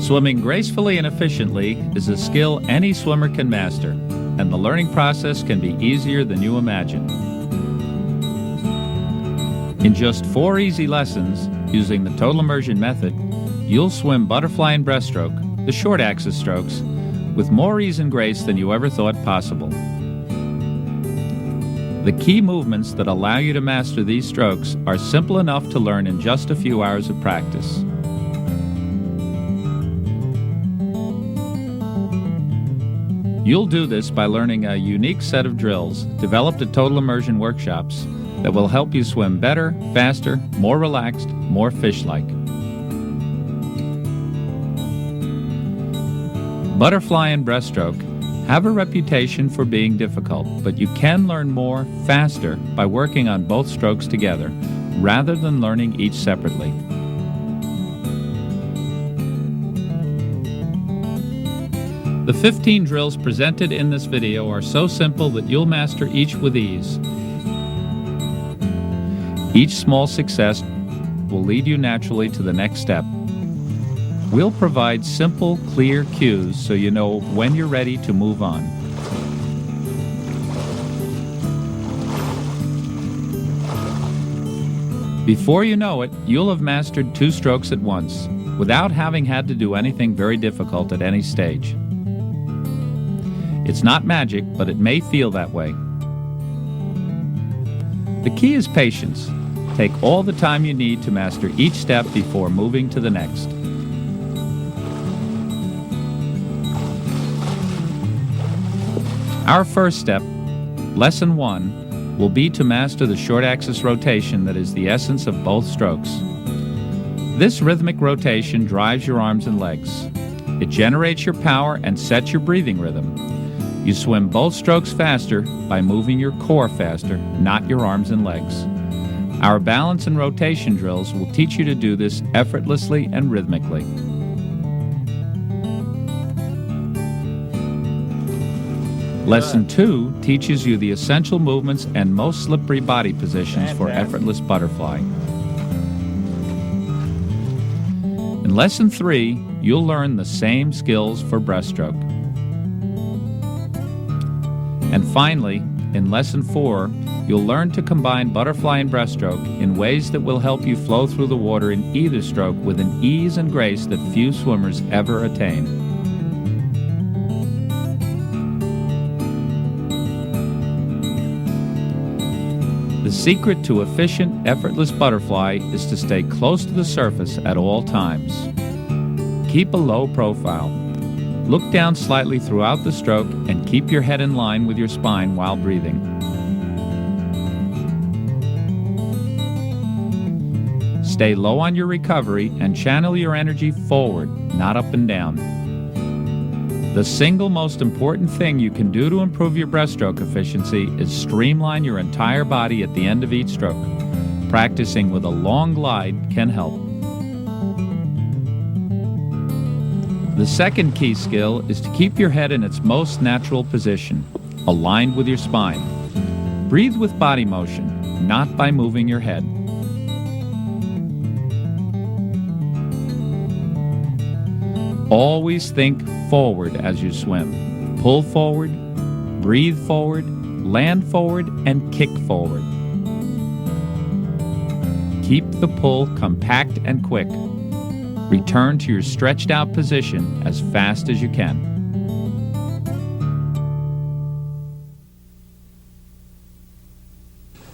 Swimming gracefully and efficiently is a skill any swimmer can master, and the learning process can be easier than you imagine. In just 4 easy lessons, using the total immersion method, you'll swim butterfly and breaststroke, the short axis strokes, with more ease and grace than you ever thought possible. The key movements that allow you to master these strokes are simple enough to learn in just a few hours of practice. You'll do this by learning a unique set of drills developed at Total Immersion workshops that will help you swim better, faster, more relaxed, more fish-like. Butterfly and breaststroke have a reputation for being difficult, but you can learn more faster by working on both strokes together, rather than learning each separately. The 15 drills presented in this video are so simple that you'll master each with ease. Each small success will lead you naturally to the next step. We'll provide simple, clear cues so you know when you're ready to move on. Before you know it, you'll have mastered 2 strokes at once, without having had to do anything very difficult at any stage. It's not magic, but it may feel that way. The key is patience. Take all the time you need to master each step before moving to the next. Our first step, Lesson 1, will be to master the short axis rotation that is the essence of both strokes. This rhythmic rotation drives your arms and legs. It generates your power and sets your breathing rhythm. You swim both strokes faster by moving your core faster, not your arms and legs. Our balance and rotation drills will teach you to do this effortlessly and rhythmically. Lesson 2 teaches you the essential movements and most slippery body positions for effortless butterfly. In Lesson 3, you'll learn the same skills for breaststroke. And finally, in Lesson 4, you'll learn to combine butterfly and breaststroke in ways that will help you flow through the water in either stroke with an ease and grace that few swimmers ever attain. The secret to efficient, effortless butterfly is to stay close to the surface at all times. Keep a low profile. Look down slightly throughout the stroke and keep your head in line with your spine while breathing. Stay low on your recovery and channel your energy forward, not up and down. The single most important thing you can do to improve your breaststroke efficiency is streamline your entire body at the end of each stroke. Practicing with a long glide can help. The second key skill is to keep your head in its most natural position, aligned with your spine. Breathe with body motion, not by moving your head. Always think forward as you swim. Pull forward, breathe forward, land forward, and kick forward. Keep the pull compact and quick. Return to your stretched out position as fast as you can.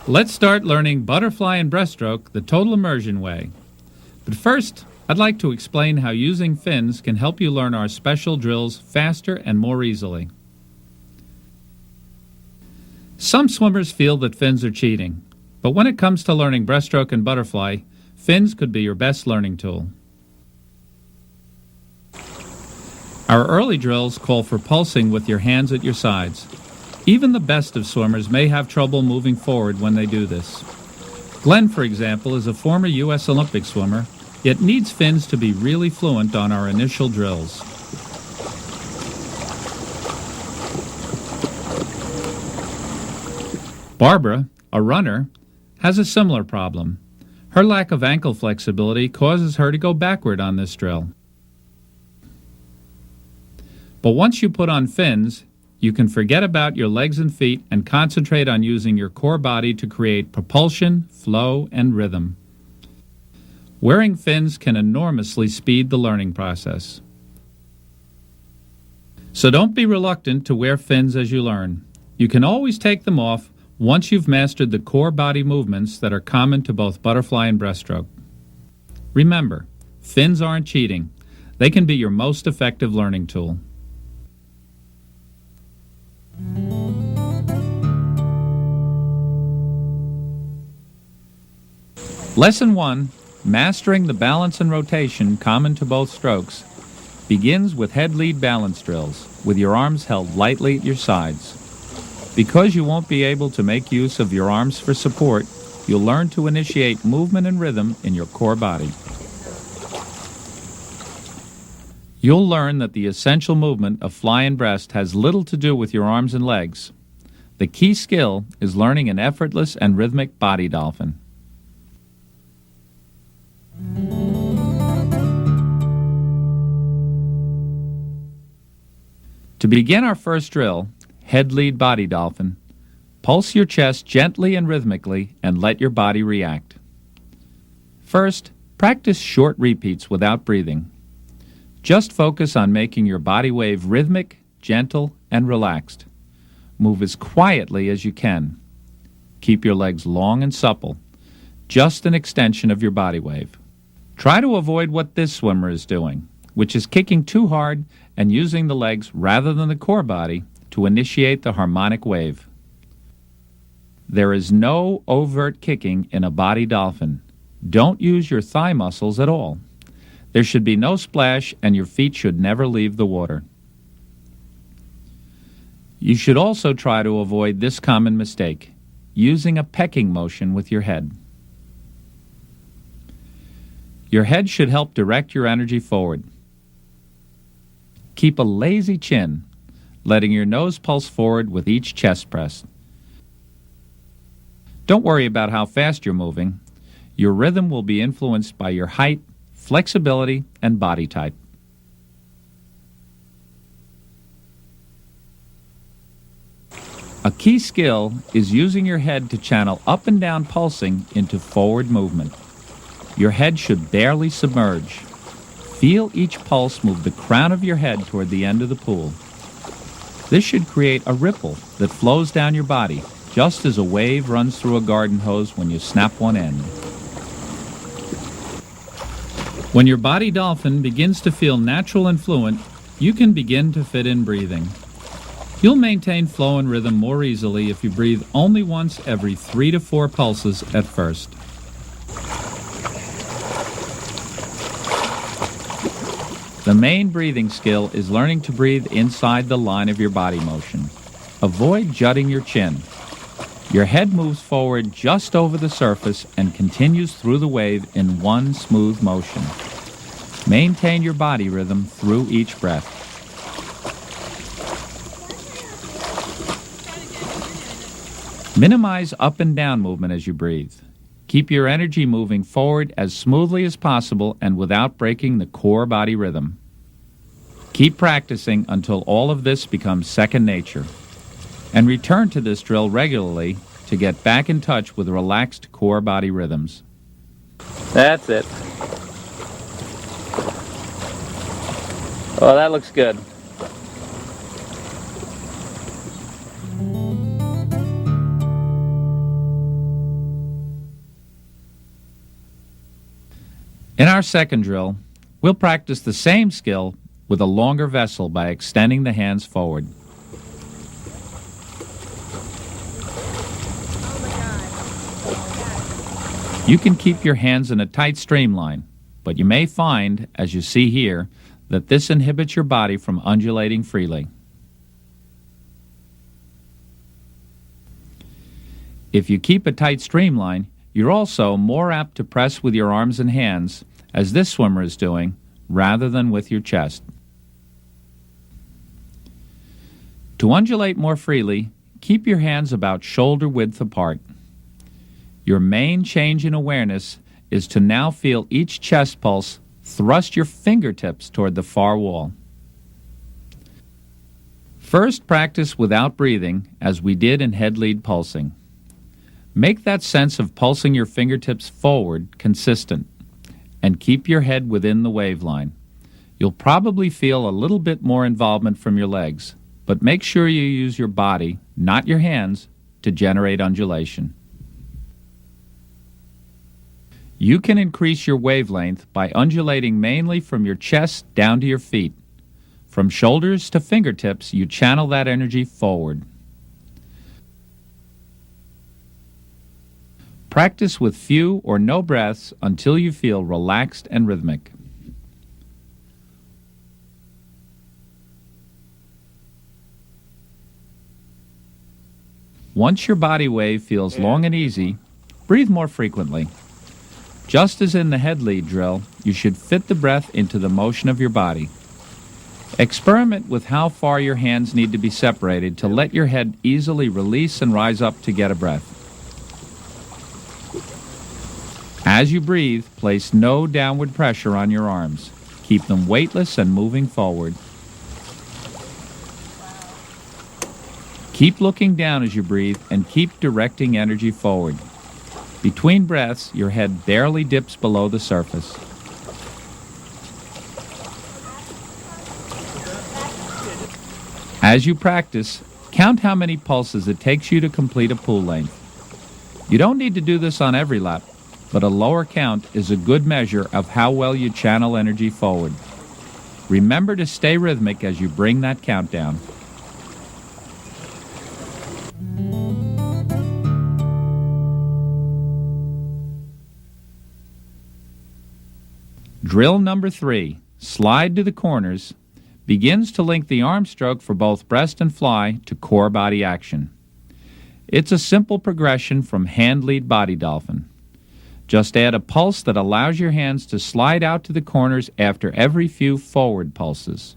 Let's start learning butterfly and breaststroke the total immersion way. But first, I'd like to explain how using fins can help you learn our special drills faster and more easily. Some swimmers feel that fins are cheating, but when it comes to learning breaststroke and butterfly, fins could be your best learning tool. Our early drills call for pulsing with your hands at your sides. Even the best of swimmers may have trouble moving forward when they do this. Glenn, for example, is a former U.S. Olympic swimmer, yet needs fins to be really fluent on our initial drills. Barbara, a runner, has a similar problem. Her lack of ankle flexibility causes her to go backward on this drill. But once you put on fins, you can forget about your legs and feet and concentrate on using your core body to create propulsion, flow, and rhythm. Wearing fins can enormously speed the learning process. So don't be reluctant to wear fins as you learn. You can always take them off once you've mastered the core body movements that are common to both butterfly and breaststroke. Remember, fins aren't cheating. They can be your most effective learning tool. Lesson 1, Mastering the Balance and Rotation Common to Both Strokes, begins with head-lead balance drills, with your arms held lightly at your sides. Because you won't be able to make use of your arms for support, you'll learn to initiate movement and rhythm in your core body. You'll learn that the essential movement of fly and breast has little to do with your arms and legs. The key skill is learning an effortless and rhythmic body dolphin. To begin our first drill, head-lead body dolphin, pulse your chest gently and rhythmically and let your body react. First, practice short repeats without breathing. Just focus on making your body wave rhythmic, gentle, and relaxed. Move as quietly as you can. Keep your legs long and supple, just an extension of your body wave. Try to avoid what this swimmer is doing, which is kicking too hard and using the legs rather than the core body to initiate the harmonic wave. There is no overt kicking in a body dolphin. Don't use your thigh muscles at all. There should be no splash and your feet should never leave the water. You should also try to avoid this common mistake, using a pecking motion with your head. Your head should help direct your energy forward. Keep a lazy chin, letting your nose pulse forward with each chest press. Don't worry about how fast you're moving. Your rhythm will be influenced by your height, flexibility, and body type. A key skill is using your head to channel up and down pulsing into forward movement. Your head should barely submerge. Feel each pulse move the crown of your head toward the end of the pool. This should create a ripple that flows down your body, just as a wave runs through a garden hose when you snap one end. When your body dolphin begins to feel natural and fluent, you can begin to fit in breathing. You'll maintain flow and rhythm more easily if you breathe only once every 3 to 4 pulses at first. The main breathing skill is learning to breathe inside the line of your body motion. Avoid jutting your chin. Your head moves forward just over the surface and continues through the wave in one smooth motion. Maintain your body rhythm through each breath. Minimize up and down movement as you breathe. Keep your energy moving forward as smoothly as possible and without breaking the core body rhythm. Keep practicing until all of this becomes second nature. And return to this drill regularly to get back in touch with relaxed core body rhythms. That's it. Oh, that looks good. In our second drill, we'll practice the same skill with a longer vessel by extending the hands forward. You can keep your hands in a tight streamline, but you may find, as you see here, that this inhibits your body from undulating freely. If you keep a tight streamline, you're also more apt to press with your arms and hands, as this swimmer is doing, rather than with your chest. To undulate more freely, keep your hands about shoulder width apart. Your main change in awareness is to now feel each chest pulse thrust your fingertips toward the far wall. First, practice without breathing, as we did in head lead pulsing. Make that sense of pulsing your fingertips forward consistent, and keep your head within the waveline. You'll probably feel a little bit more involvement from your legs, but make sure you use your body, not your hands, to generate undulation. You can increase your wavelength by undulating mainly from your chest down to your feet. From shoulders to fingertips, you channel that energy forward. Practice with few or no breaths until you feel relaxed and rhythmic. Once your body wave feels long and easy, breathe more frequently. Just as in the head lead drill, you should fit the breath into the motion of your body. Experiment with how far your hands need to be separated to let your head easily release and rise up to get a breath. As you breathe, place no downward pressure on your arms. Keep them weightless and moving forward. Keep looking down as you breathe and keep directing energy forward. Between breaths, your head barely dips below the surface. As you practice, count how many pulses it takes you to complete a pool length. You don't need to do this on every lap, but a lower count is a good measure of how well you channel energy forward. Remember to stay rhythmic as you bring that count down. Drill number 3, slide to the corners, begins to link the arm stroke for both breast and fly to core body action. It's a simple progression from hand lead body dolphin. Just add a pulse that allows your hands to slide out to the corners after every few forward pulses.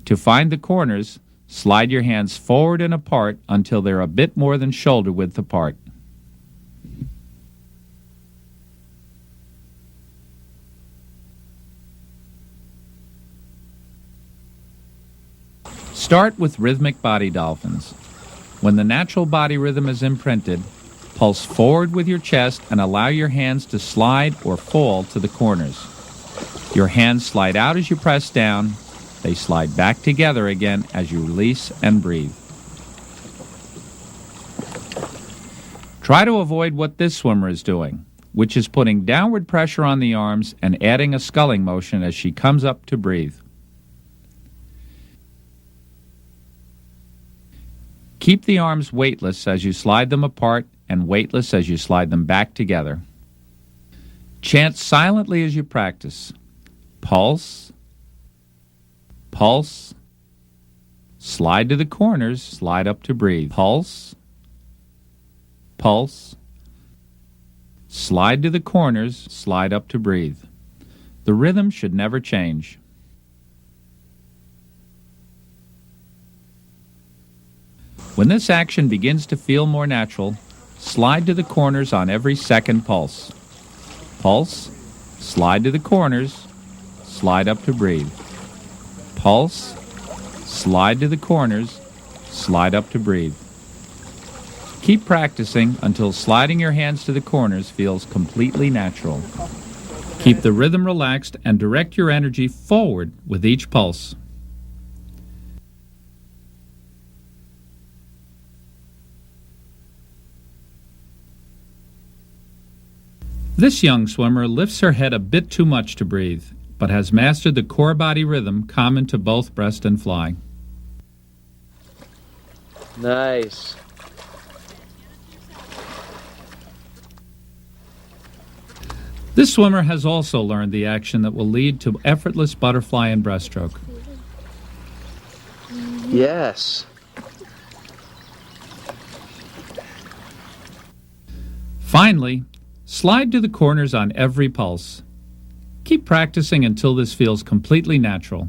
To find the corners, slide your hands forward and apart until they're a bit more than shoulder width apart. Start with rhythmic body dolphins. When the natural body rhythm is imprinted, pulse forward with your chest and allow your hands to slide or fall to the corners. Your hands slide out as you press down. They slide back together again as you release and breathe. Try to avoid what this swimmer is doing, which is putting downward pressure on the arms and adding a sculling motion as she comes up to breathe. Keep the arms weightless as you slide them apart and weightless as you slide them back together. Chant silently as you practice. Pulse, pulse, slide to the corners, slide up to breathe. Pulse, pulse, slide to the corners, slide up to breathe. The rhythm should never change. When this action begins to feel more natural, slide to the corners on every second pulse. Pulse, slide to the corners, slide up to breathe. Pulse, slide to the corners, slide up to breathe. Keep practicing until sliding your hands to the corners feels completely natural. Keep the rhythm relaxed and direct your energy forward with each pulse. This young swimmer lifts her head a bit too much to breathe, but has mastered the core body rhythm common to both breast and fly. Nice. This swimmer has also learned the action that will lead to effortless butterfly and breaststroke. Yes. Finally, slide to the corners on every pulse. Keep practicing until this feels completely natural.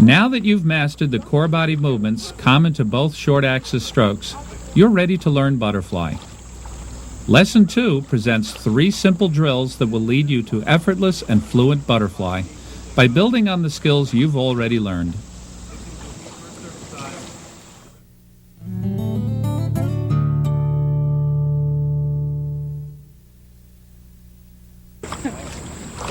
Now that you've mastered the core body movements common to both short axis strokes, you're ready to learn butterfly. Lesson 2 presents 3 simple drills that will lead you to effortless and fluent butterfly by building on the skills you've already learned.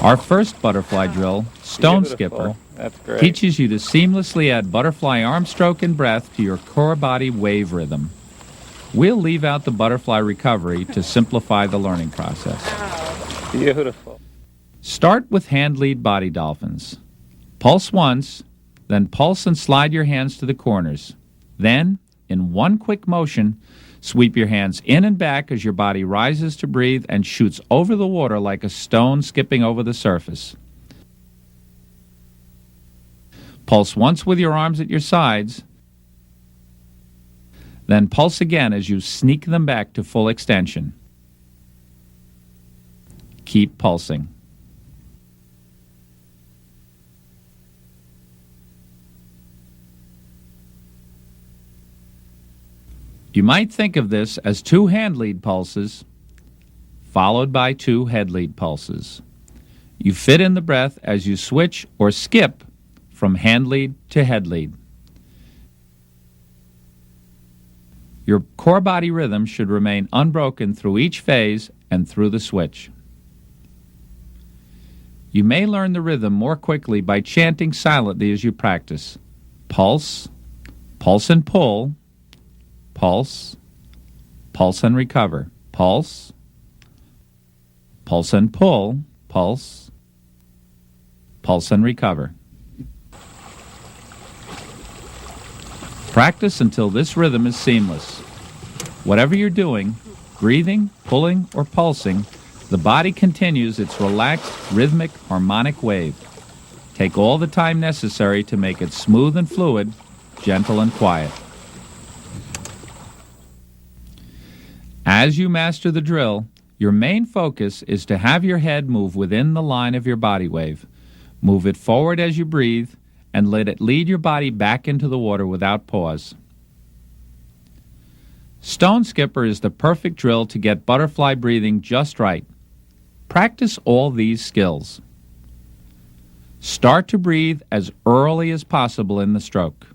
Our first butterfly drill, Stone Skipper, That's great. teaches you to seamlessly add butterfly arm stroke and breath to your core body wave rhythm. We'll leave out the butterfly recovery to simplify the learning process. Beautiful. Start with hand lead body dolphins. Pulse once, then pulse and slide your hands to the corners. Then, in one quick motion, sweep your hands in and back as your body rises to breathe and shoots over the water like a stone skipping over the surface. Pulse once with your arms at your sides, then pulse again as you sneak them back to full extension. Keep pulsing. You might think of this as 2 hand lead pulses followed by 2 head lead pulses. You fit in the breath as you switch or skip from hand lead to head lead. Your core body rhythm should remain unbroken through each phase and through the switch. You may learn the rhythm more quickly by chanting silently as you practice. Pulse, pulse and pull, pulse, pulse and recover, pulse, pulse and pull, pulse, pulse and recover. Practice until this rhythm is seamless. Whatever you're doing, breathing, pulling, or pulsing, the body continues its relaxed, rhythmic, harmonic wave. Take all the time necessary to make it smooth and fluid, gentle and quiet. As you master the drill, your main focus is to have your head move within the line of your body wave. Move it forward as you breathe, and let it lead your body back into the water without pause. Stone Skipper is the perfect drill to get butterfly breathing just right. Practice all these skills. Start to breathe as early as possible in the stroke.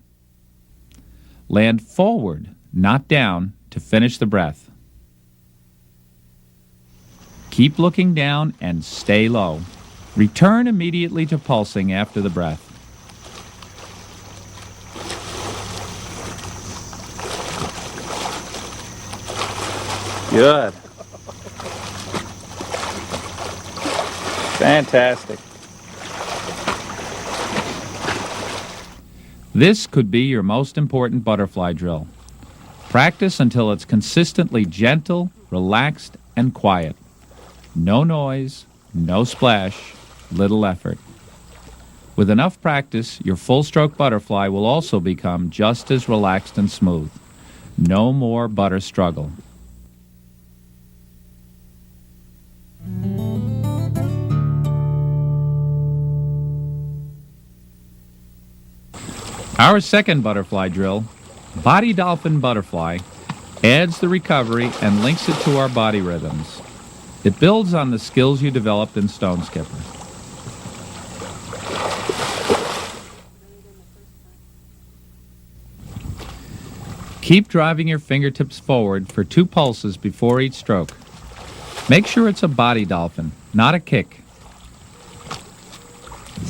Land forward, not down, to finish the breath. Keep looking down and stay low. Return immediately to pulsing after the breath. Good. Fantastic. This could be your most important butterfly drill. Practice until it's consistently gentle, relaxed, and quiet. No noise, no splash, little effort. With enough practice, your full-stroke butterfly will also become just as relaxed and smooth. No more butter struggle. Our second butterfly drill, Body Dolphin Butterfly, adds the recovery and links it to our body rhythms. It builds on the skills you developed in Stone Skipper. Keep driving your fingertips forward for 2 pulses before each stroke. Make sure it's a body dolphin, not a kick.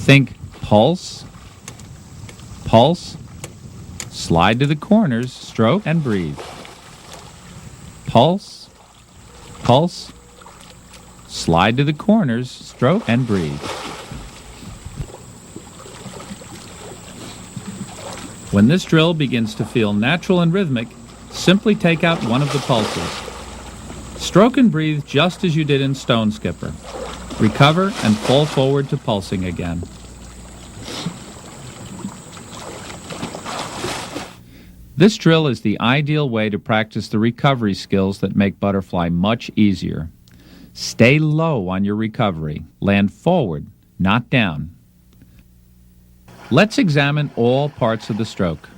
Think pulse, pulse, slide to the corners, stroke, and breathe. Pulse, pulse, slide to the corners, stroke, and breathe. When this drill begins to feel natural and rhythmic, simply take out one of the pulses. Stroke and breathe just as you did in Stone Skipper. Recover and fall forward to pulsing again. This drill is the ideal way to practice the recovery skills that make butterfly much easier. Stay low on your recovery. Land forward, not down. Let's examine all parts of the stroke.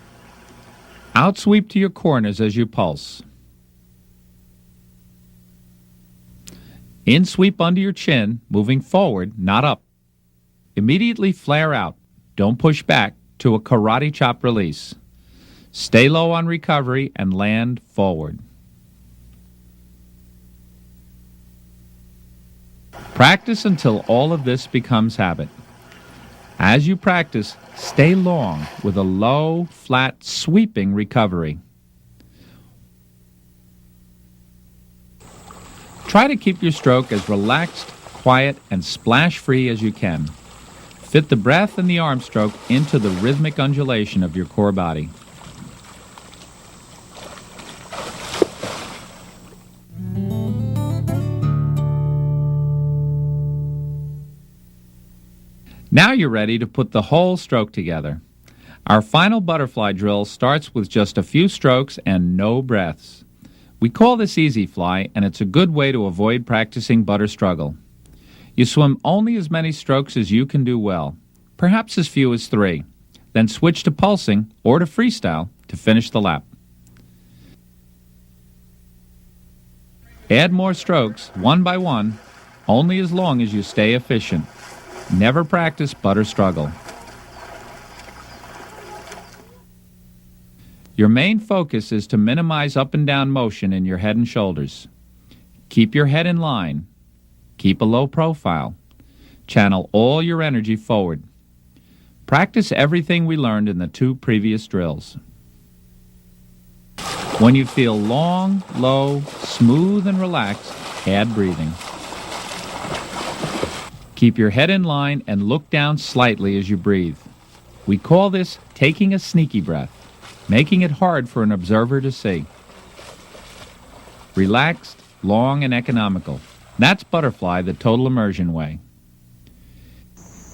Outsweep to your corners as you pulse. In sweep under your chin, moving forward, not up. Immediately flare out. Don't push back to a karate chop release. Stay low on recovery and land forward. Practice until all of this becomes habit. As you practice, stay long with a low, flat, sweeping recovery. Try to keep your stroke as relaxed, quiet, and splash-free as you can. Fit the breath and the arm stroke into the rhythmic undulation of your core body. Now you're ready to put the whole stroke together. Our final butterfly drill starts with just a few strokes and no breaths. We call this easy fly, and it's a good way to avoid practicing butter struggle. You swim only as many strokes as you can do well, perhaps as few as 3. Then switch to pulsing or to freestyle to finish the lap. Add more strokes, one by one, only as long as you stay efficient. Never practice butter struggle. Your main focus is to minimize up and down motion in your head and shoulders. Keep your head in line. Keep a low profile. Channel all your energy forward. Practice everything we learned in the 2 previous drills. When you feel long, low, smooth, and relaxed, add breathing. Keep your head in line and look down slightly as you breathe. We call this taking a sneaky breath, making it hard for an observer to see. Relaxed, long, and economical. That's butterfly the total immersion way.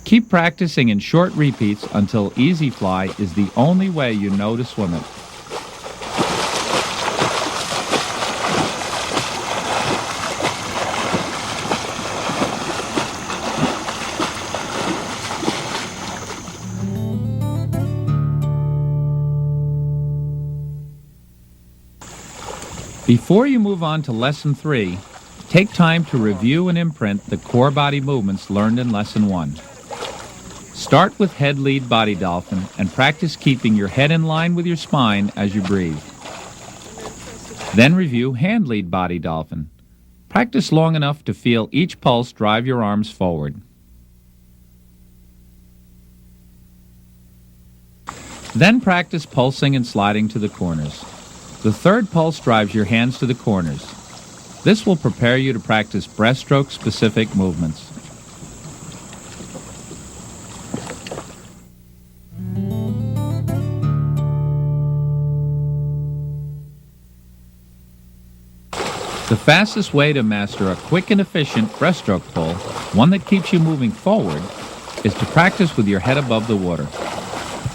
Keep practicing in short repeats until easy fly is the only way you know to swim it. Before you move on to Lesson 3, take time to review and imprint the core body movements learned in Lesson 1. Start with head lead body dolphin and practice keeping your head in line with your spine as you breathe. Then review hand lead body dolphin. Practice long enough to feel each pulse drive your arms forward. Then practice pulsing and sliding to the corners. The third pulse drives your hands to the corners. This will prepare you to practice breaststroke-specific movements. The fastest way to master a quick and efficient breaststroke pull, one that keeps you moving forward, is to practice with your head above the water.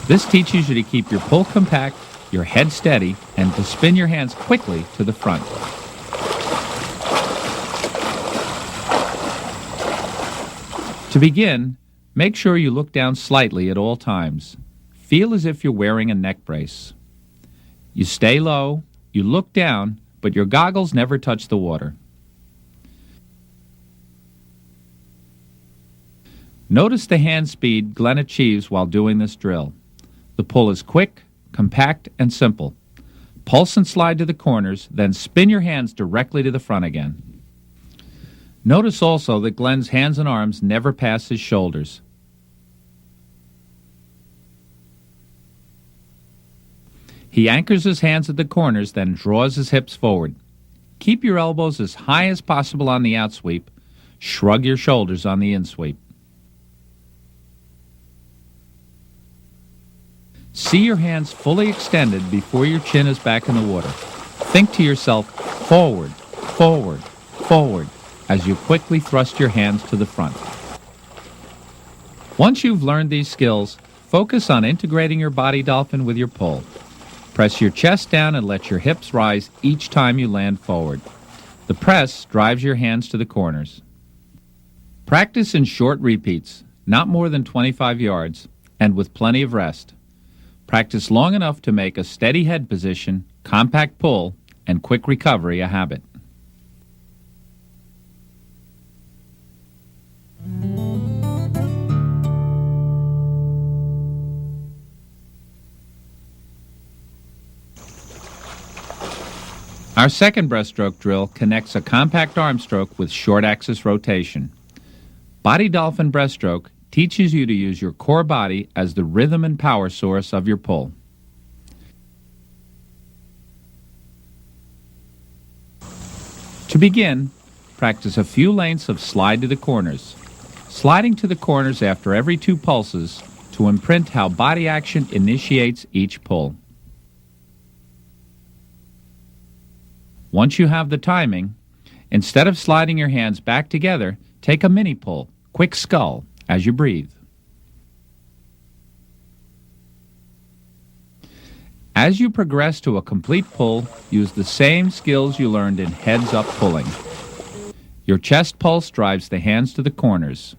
This teaches you to keep your pull compact, your head steady, and to spin your hands quickly to the front. To begin, make sure you look down slightly at all times. Feel as if you're wearing a neck brace. You stay low, you look down, but your goggles never touch the water. Notice the hand speed Glenn achieves while doing this drill. The pull is quick, compact, and simple. Pulse and slide to the corners, then spin your hands directly to the front again. Notice also that Glenn's hands and arms never pass his shoulders. He anchors his hands at the corners, then draws his hips forward. Keep your elbows as high as possible on the outsweep. Shrug your shoulders on the insweep. See your hands fully extended before your chin is back in the water. Think to yourself, forward, forward, forward, as you quickly thrust your hands to the front. Once you've learned these skills, focus on integrating your body dolphin with your pull. Press your chest down and let your hips rise each time you land forward. The press drives your hands to the corners. Practice in short repeats, not more than 25 yards, and with plenty of rest. Practice long enough to make a steady head position, compact pull, and quick recovery a habit. Our second breaststroke drill connects a compact arm stroke with short axis rotation. Body Dolphin breaststroke teaches you to use your core body as the rhythm and power source of your pull. To begin, practice a few lengths of slide to the corners, sliding to the corners after every 2 pulses to imprint how body action initiates each pull. Once you have the timing, instead of sliding your hands back together, take a mini pull, quick skull, as you breathe. As you progress to a complete pull, use the same skills you learned in heads-up pulling. Your chest pulse drives the hands to the corners.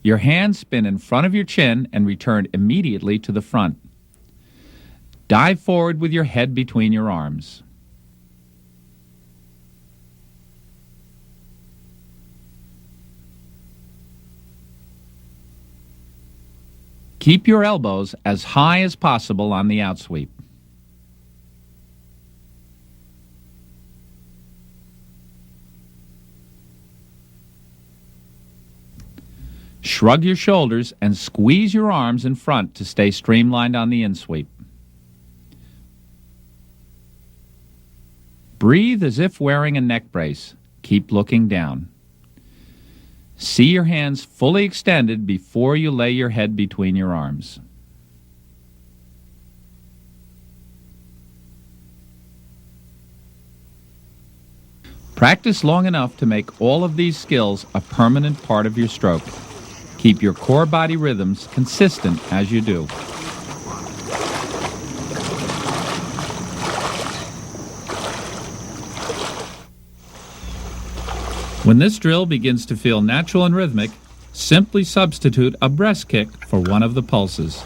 Your hands spin in front of your chin and return immediately to the front. Dive forward with your head between your arms. Keep your elbows as high as possible on the outsweep. Shrug your shoulders and squeeze your arms in front to stay streamlined on the insweep. Breathe as if wearing a neck brace. Keep looking down. See your hands fully extended before you lay your head between your arms. Practice long enough to make all of these skills a permanent part of your stroke. Keep your core body rhythms consistent as you do. When this drill begins to feel natural and rhythmic, simply substitute a breast kick for one of the pulses.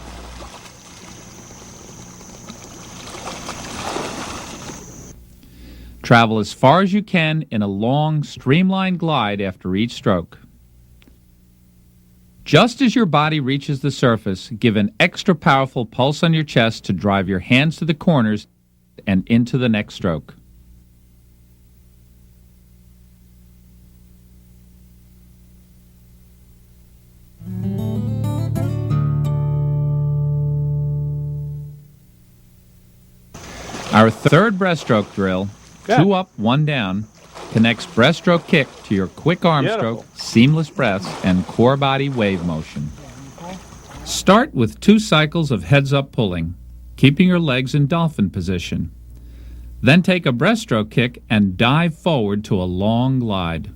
Travel as far as you can in a long, streamlined glide after each stroke. Just as your body reaches the surface, give an extra powerful pulse on your chest to drive your hands to the corners and into the next stroke. Our third breaststroke drill, 2 up, 1 down, connects breaststroke kick to your quick arm stroke, seamless breaths, and core body wave motion. Start with 2 cycles of heads-up pulling, keeping your legs in dolphin position. Then take a breaststroke kick and dive forward to a long glide.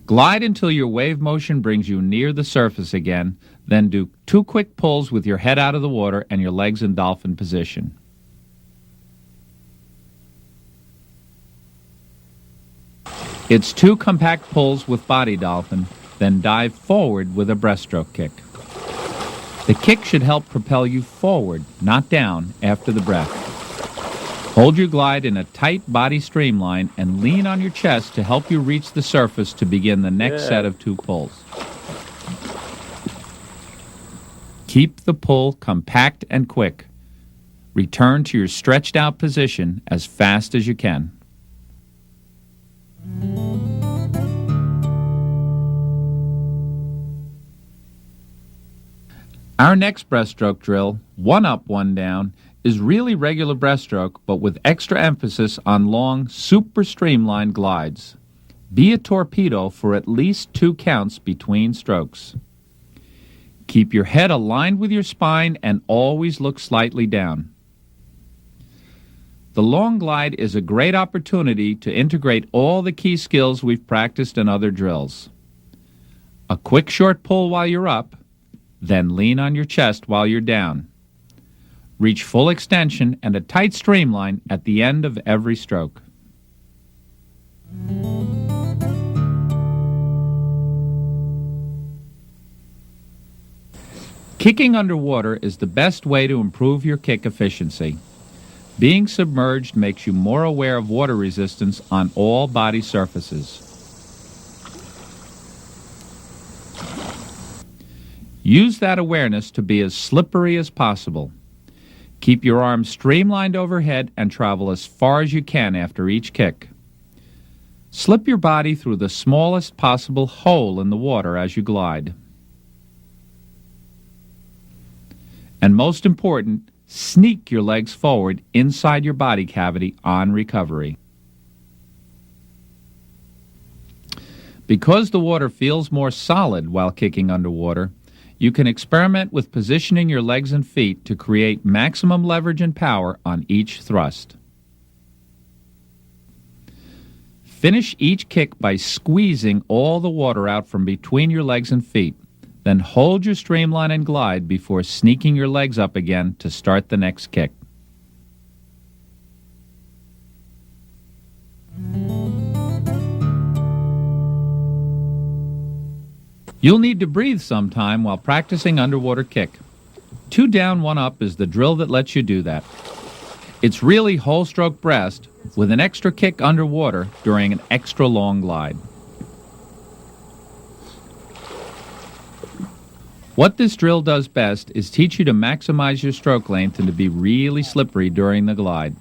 Glide until your wave motion brings you near the surface again, then do 2 quick pulls with your head out of the water and your legs in dolphin position. It's 2 compact pulls with body dolphin, then dive forward with a breaststroke kick. The kick should help propel you forward, not down, after the breath. Hold your glide in a tight body streamline and lean on your chest to help you reach the surface to begin the next set of 2 pulls. Keep the pull compact and quick. Return to your stretched out position as fast as you can. Our next breaststroke drill, 1 up, 1 down, is really regular breaststroke but with extra emphasis on long, super streamlined glides. Be a torpedo for at least 2 counts between strokes. Keep your head aligned with your spine and always look slightly down. The long glide is a great opportunity to integrate all the key skills we've practiced in other drills. A quick short pull while you're up, then lean on your chest while you're down. Reach full extension and a tight streamline at the end of every stroke. Kicking underwater is the best way to improve your kick efficiency. Being submerged makes you more aware of water resistance on all body surfaces. Use that awareness to be as slippery as possible. Keep your arms streamlined overhead and travel as far as you can after each kick. Slip your body through the smallest possible hole in the water as you glide. And most important, sneak your legs forward inside your body cavity on recovery. Because the water feels more solid while kicking underwater, you can experiment with positioning your legs and feet to create maximum leverage and power on each thrust. Finish each kick by squeezing all the water out from between your legs and feet. Then hold your streamline and glide before sneaking your legs up again to start the next kick. You'll need to breathe sometime while practicing underwater kick. 2 down, 1 up is the drill that lets you do that. It's really whole stroke breast with an extra kick underwater during an extra long glide. What this drill does best is teach you to maximize your stroke length and to be really slippery during the glide.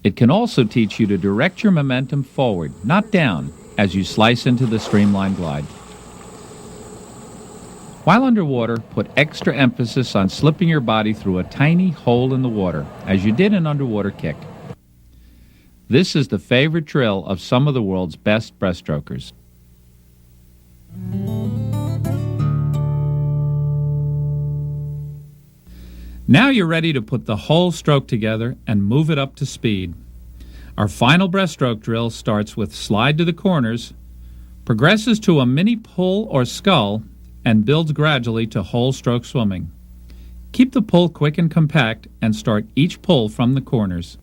It can also teach you to direct your momentum forward, not down, as you slice into the streamline glide. While underwater, put extra emphasis on slipping your body through a tiny hole in the water, as you did in underwater kick. This is the favorite drill of some of the world's best breaststrokers. Now you're ready to put the whole stroke together and move it up to speed. Our final breaststroke drill starts with slide to the corners, progresses to a mini pull or scull, and builds gradually to whole stroke swimming. Keep the pull quick and compact and start each pull from the corners.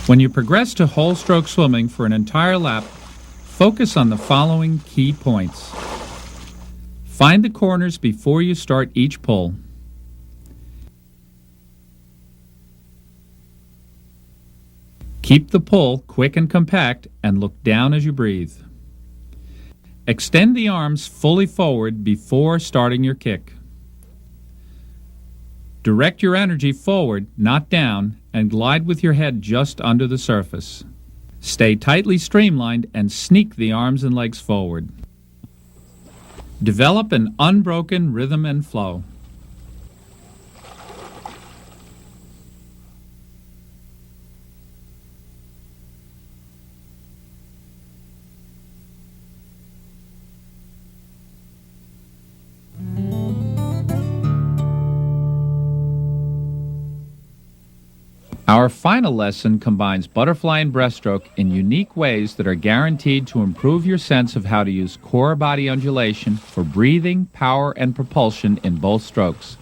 When you progress to whole stroke swimming for an entire lap, focus on the following key points. Find the corners before you start each pull. Keep the pull quick and compact and look down as you breathe. Extend the arms fully forward before starting your kick. Direct your energy forward, not down, and glide with your head just under the surface. Stay tightly streamlined and sneak the arms and legs forward. Develop an unbroken rhythm and flow. Our final lesson combines butterfly and breaststroke in unique ways that are guaranteed to improve your sense of how to use core body undulation for breathing, power, and propulsion in both strokes.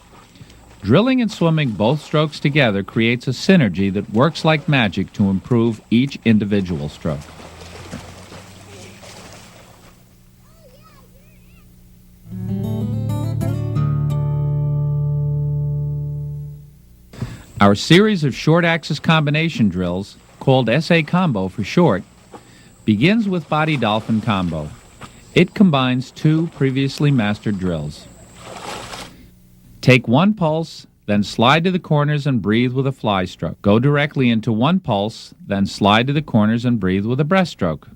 Drilling and swimming both strokes together creates a synergy that works like magic to improve each individual stroke. Our series of short axis combination drills, called SA Combo for short, begins with Body Dolphin Combo. It combines 2 previously mastered drills. Take 1 pulse, then slide to the corners and breathe with a fly stroke. Go directly into 1 pulse, then slide to the corners and breathe with a breaststroke.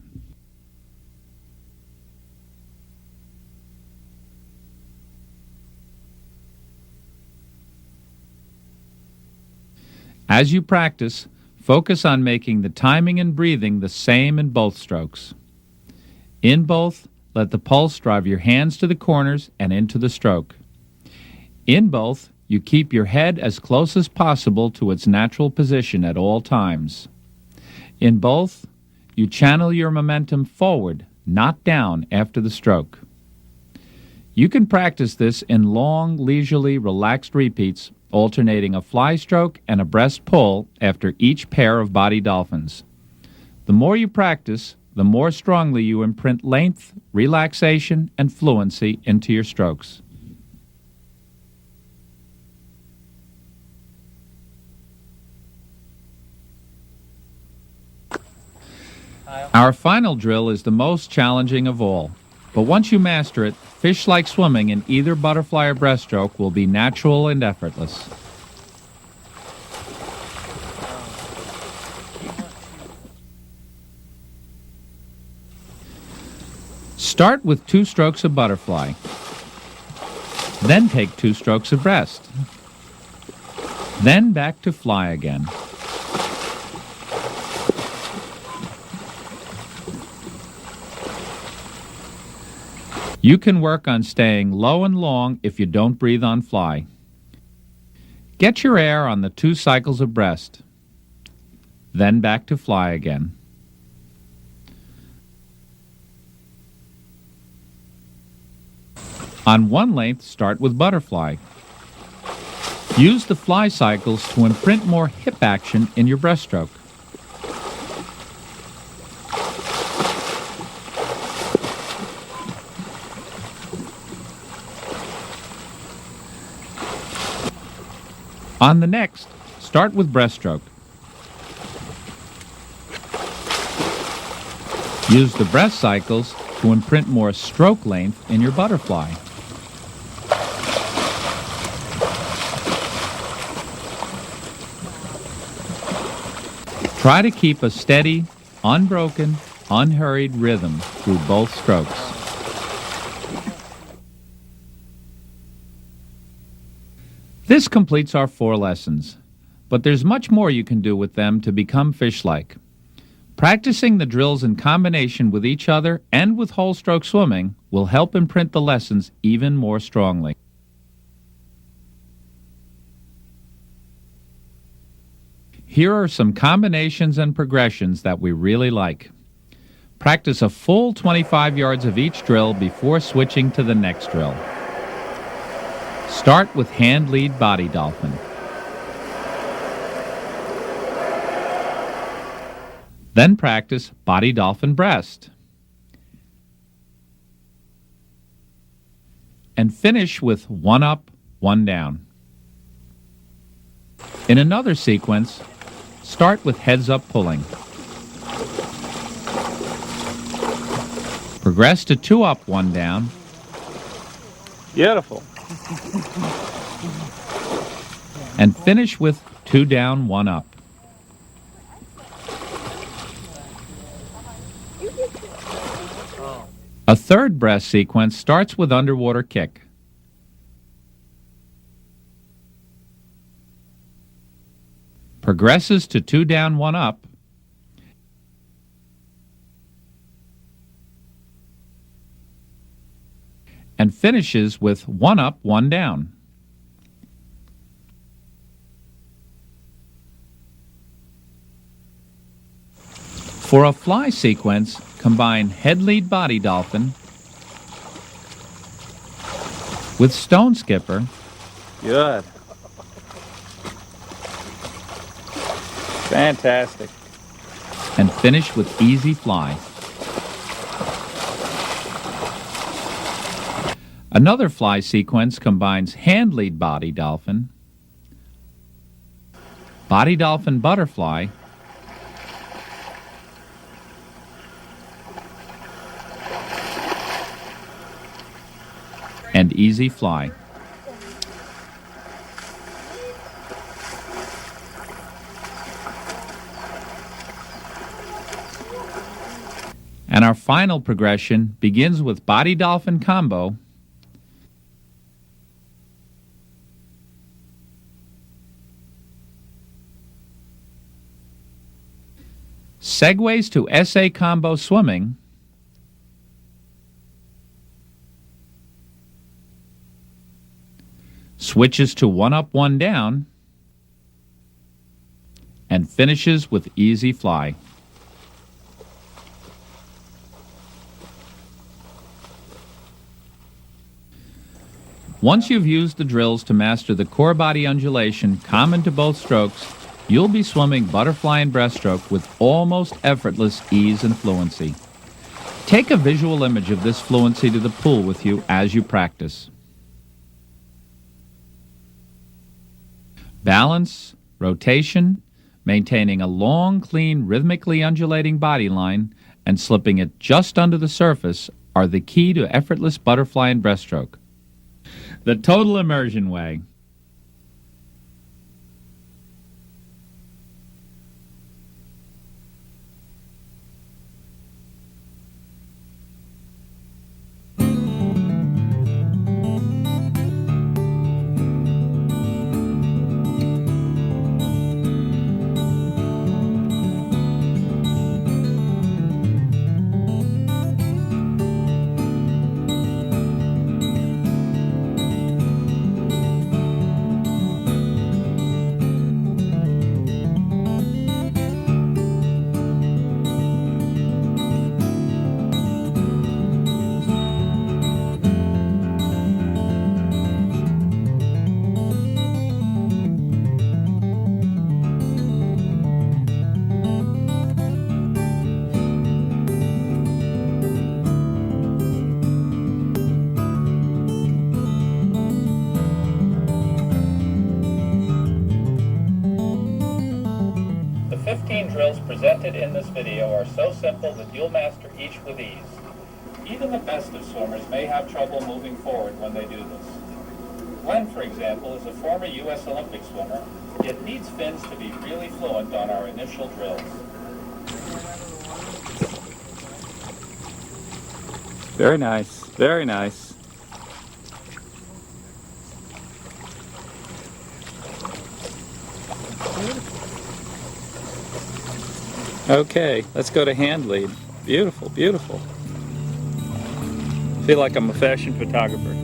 As you practice, focus on making the timing and breathing the same in both strokes. In both, let the pulse drive your hands to the corners and into the stroke. In both, you keep your head as close as possible to its natural position at all times. In both, you channel your momentum forward, not down after the stroke. You can practice this in long, leisurely, relaxed repeats, alternating a fly stroke and a breast pull after each pair of body dolphins. The more you practice, the more strongly you imprint length, relaxation, and fluency into your strokes. Our final drill is the most challenging of all, but once you master it, fish like swimming in either butterfly or breaststroke will be natural and effortless. Start with 2 strokes of butterfly. Then take 2 strokes of breast. Then back to fly again. You can work on staying low and long if you don't breathe on fly. Get your air on the 2 cycles of breast. Then back to fly again. On one length, start with butterfly. Use the fly cycles to imprint more hip action in your breaststroke. On the next, start with breaststroke. Use the breast cycles to imprint more stroke length in your butterfly. Try to keep a steady, unbroken, unhurried rhythm through both strokes. This completes our 4 lessons, but there's much more you can do with them to become fish-like. Practicing the drills in combination with each other and with whole stroke swimming will help imprint the lessons even more strongly. Here are some combinations and progressions that we really like. Practice a full 25 yards of each drill before switching to the next drill. Start with hand lead body dolphin. Then practice body dolphin breast. And finish with 1 up, 1 down. In another sequence, start with heads up pulling. Progress to 2 up, 1 down. Beautiful. And finish with 2 down, 1 up. A third breast sequence starts with underwater kick. Progresses to 2 down, 1 up. And finishes with 1 up, 1 down. For a fly sequence, combine head lead body dolphin with stone skipper Good. Fantastic. and finish with easy fly. Another fly sequence combines hand lead body dolphin, body dolphin butterfly, and easy fly. And our final progression begins with body dolphin combo, segues to SA combo swimming, switches to 1 up, 1 down, and finishes with easy fly. Once you've used the drills to master the core body undulation common to both strokes, you'll be swimming butterfly and breaststroke with almost effortless ease and fluency. Take a visual image of this fluency to the pool with you as you practice. Balance, rotation, Maintaining a long, clean, rhythmically undulating body line and slipping it just under the surface are the key to effortless butterfly and breaststroke. The total immersion way. The 15 drills presented in this video are so simple that you'll master each with ease. Even the best of swimmers may have trouble moving forward when they do this. Glenn, for example, is a former U.S. Olympic swimmer, yet needs fins to be really fluent on our initial drills. Very nice. Very nice. Okay, let's go to hand lead. Beautiful, beautiful. Feel like I'm a fashion photographer.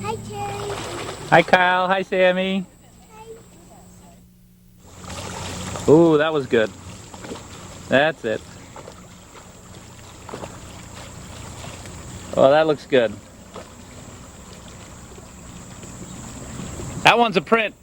Hi, Terry. Hi, Kyle. Hi, Sammy. Ooh, that was good. That's it. Well, that looks good. That one's a print.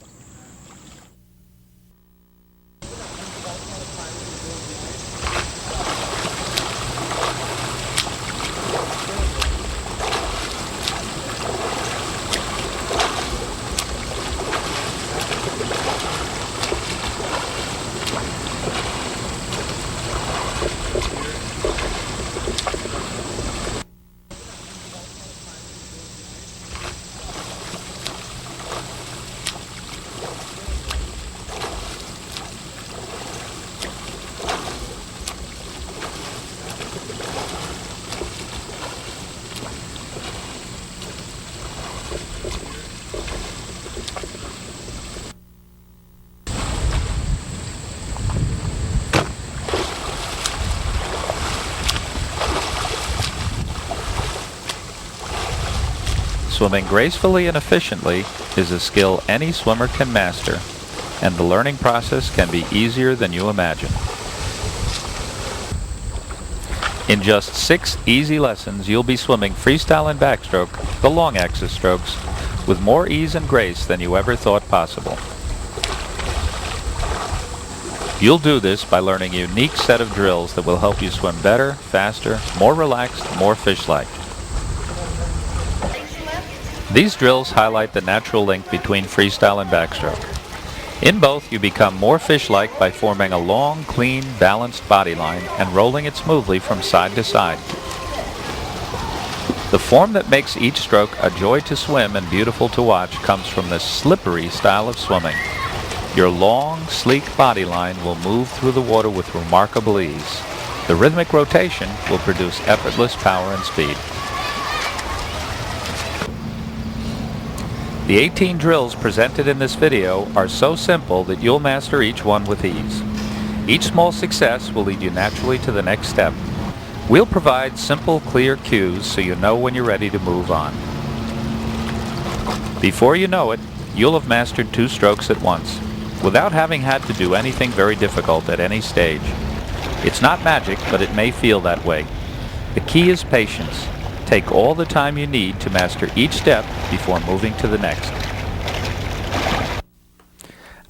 Swimming gracefully and efficiently is a skill any swimmer can master, and the learning process can be easier than you imagine. In just 6 easy lessons, you'll be swimming freestyle and backstroke, the long axis strokes, with more ease and grace than you ever thought possible. You'll do this by learning a unique set of drills that will help you swim better, faster, more relaxed, more fish-like. These drills highlight the natural link between freestyle and backstroke. In both, you become more fish-like by forming a long, clean, balanced body line and rolling it smoothly from side to side. The form that makes each stroke a joy to swim and beautiful to watch comes from the slippery style of swimming. Your long, sleek body line will move through the water with remarkable ease. The rhythmic rotation will produce effortless power and speed. The 18 drills presented in this video are so simple that you'll master each one with ease. Each small success will lead you naturally to the next step. We'll provide simple, clear cues so you know when you're ready to move on. Before you know it, you'll have mastered 2 strokes at once, without having had to do anything very difficult at any stage. It's not magic, but it may feel that way. The key is patience. Take all the time you need to master each step before moving to the next.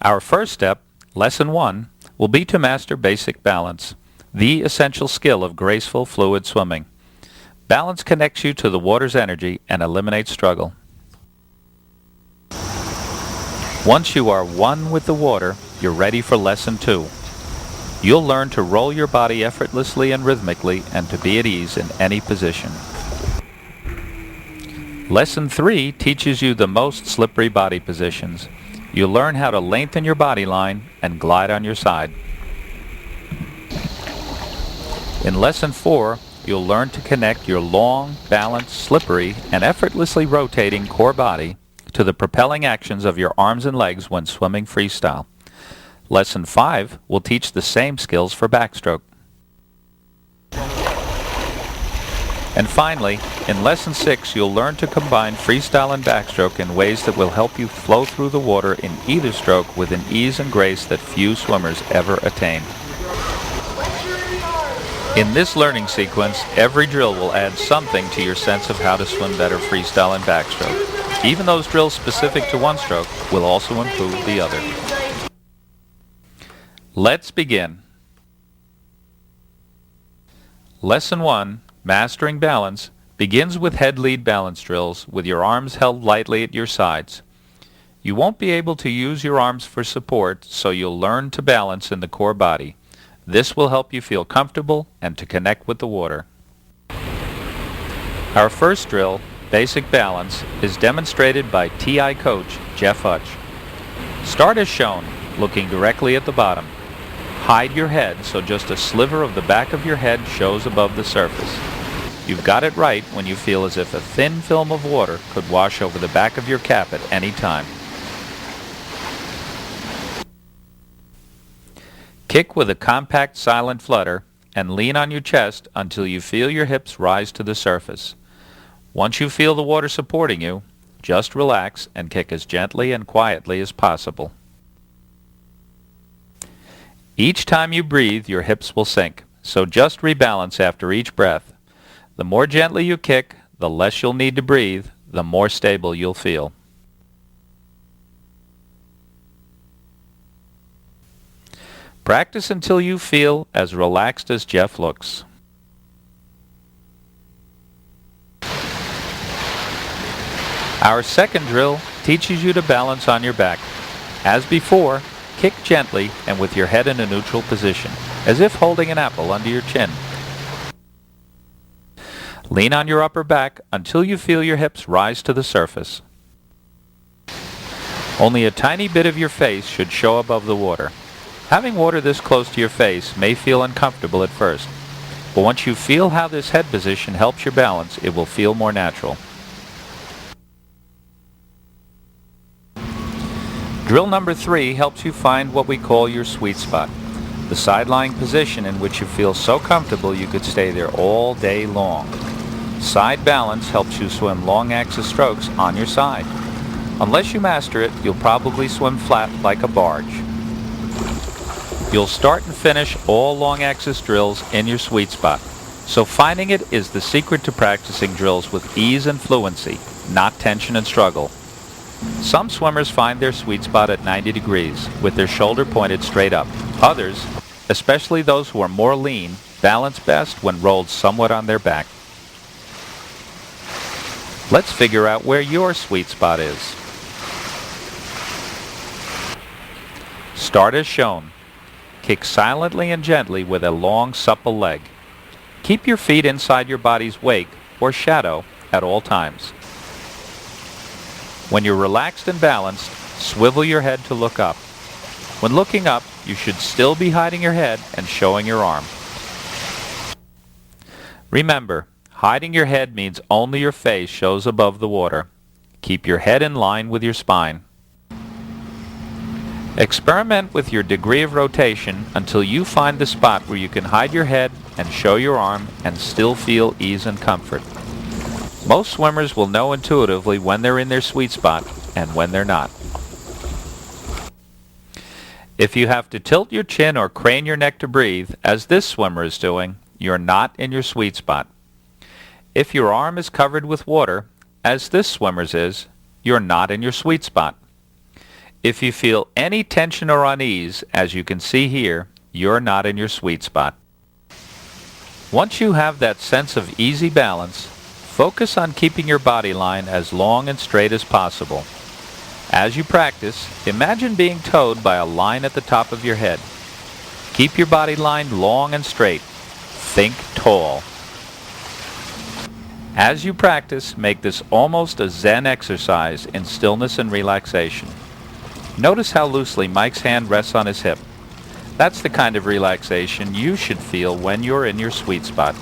Our first step, Lesson 1, will be to master basic balance, the essential skill of graceful, fluid swimming. Balance connects you to the water's energy and eliminates struggle. Once you are one with the water, you're ready for Lesson 2. You'll learn to roll your body effortlessly and rhythmically and to be at ease in any position. Lesson 3 teaches you the most slippery body positions. You'll learn how to lengthen your body line and glide on your side. In Lesson 4, you'll learn to connect your long, balanced, slippery, and effortlessly rotating core body to the propelling actions of your arms and legs when swimming freestyle. Lesson 5 will teach the same skills for backstroke. And finally, in Lesson 6, you'll learn to combine freestyle and backstroke in ways that will help you flow through the water in either stroke with an ease and grace that few swimmers ever attain. In this learning sequence, every drill will add something to your sense of how to swim better freestyle and backstroke. Even those drills specific to one stroke will also improve the other. Let's begin. Lesson 1, Mastering Balance, begins with head lead balance drills with your arms held lightly at your sides. You won't be able to use your arms for support, so you'll learn to balance in the core body. This will help you feel comfortable and to connect with the water. Our first drill, Basic Balance, is demonstrated by TI coach Jeff Hutch. Start as shown, looking directly at the bottom. Hide your head so just a sliver of the back of your head shows above the surface. You've got it right when you feel as if a thin film of water could wash over the back of your cap at any time. Kick with a compact silent flutter and lean on your chest until you feel your hips rise to the surface. Once you feel the water supporting you, just relax and kick as gently and quietly as possible. Each time you breathe, your hips will sink, so just rebalance after each breath. The more gently you kick, the less you'll need to breathe, the more stable you'll feel. Practice until you feel as relaxed as Jeff looks. Our second drill teaches you to balance on your back. As before, kick gently and with your head in a neutral position, as if holding an apple under your chin. Lean on your upper back until you feel your hips rise to the surface. Only a tiny bit of your face should show above the water. Having water this close to your face may feel uncomfortable at first, but once you feel how this head position helps your balance, it will feel more natural. Drill number 3 helps you find what we call your sweet spot, the side-lying position in which you feel so comfortable you could stay there all day long. Side balance helps you swim long axis strokes on your side. Unless you master it, you'll probably swim flat like a barge. You'll start and finish all long axis drills in your sweet spot, so finding it is the secret to practicing drills with ease and fluency, not tension and struggle. Some swimmers find their sweet spot at 90 degrees, with their shoulder pointed straight up. Others, especially those who are more lean, balance best when rolled somewhat on their back. Let's figure out where your sweet spot is. Start as shown. Kick silently and gently with a long, supple leg. Keep your feet inside your body's wake or shadow at all times. When you're relaxed and balanced, swivel your head to look up. When looking up, you should still be hiding your head and showing your arm. Remember, hiding your head means only your face shows above the water. keep your head in line with your spine. Experiment with your degree of rotation until you find the spot where you can hide your head and show your arm and still feel ease and comfort. Most swimmers will know intuitively when they're in their sweet spot and when they're not. If you have to tilt your chin or crane your neck to breathe, as this swimmer is doing, you're not in your sweet spot. If your arm is covered with water, as this swimmer's is, you're not in your sweet spot. If you feel any tension or unease, as you can see here, you're not in your sweet spot. Once you have that sense of easy balance, focus on keeping your body line as long and straight as possible. As you practice, imagine being towed by a line at the top of your head. Keep your body line long and straight. Think tall. As you practice, make this almost a Zen exercise in stillness and relaxation. Notice how loosely Mike's hand rests on his hip. That's the kind of relaxation you should feel when you're in your sweet spot.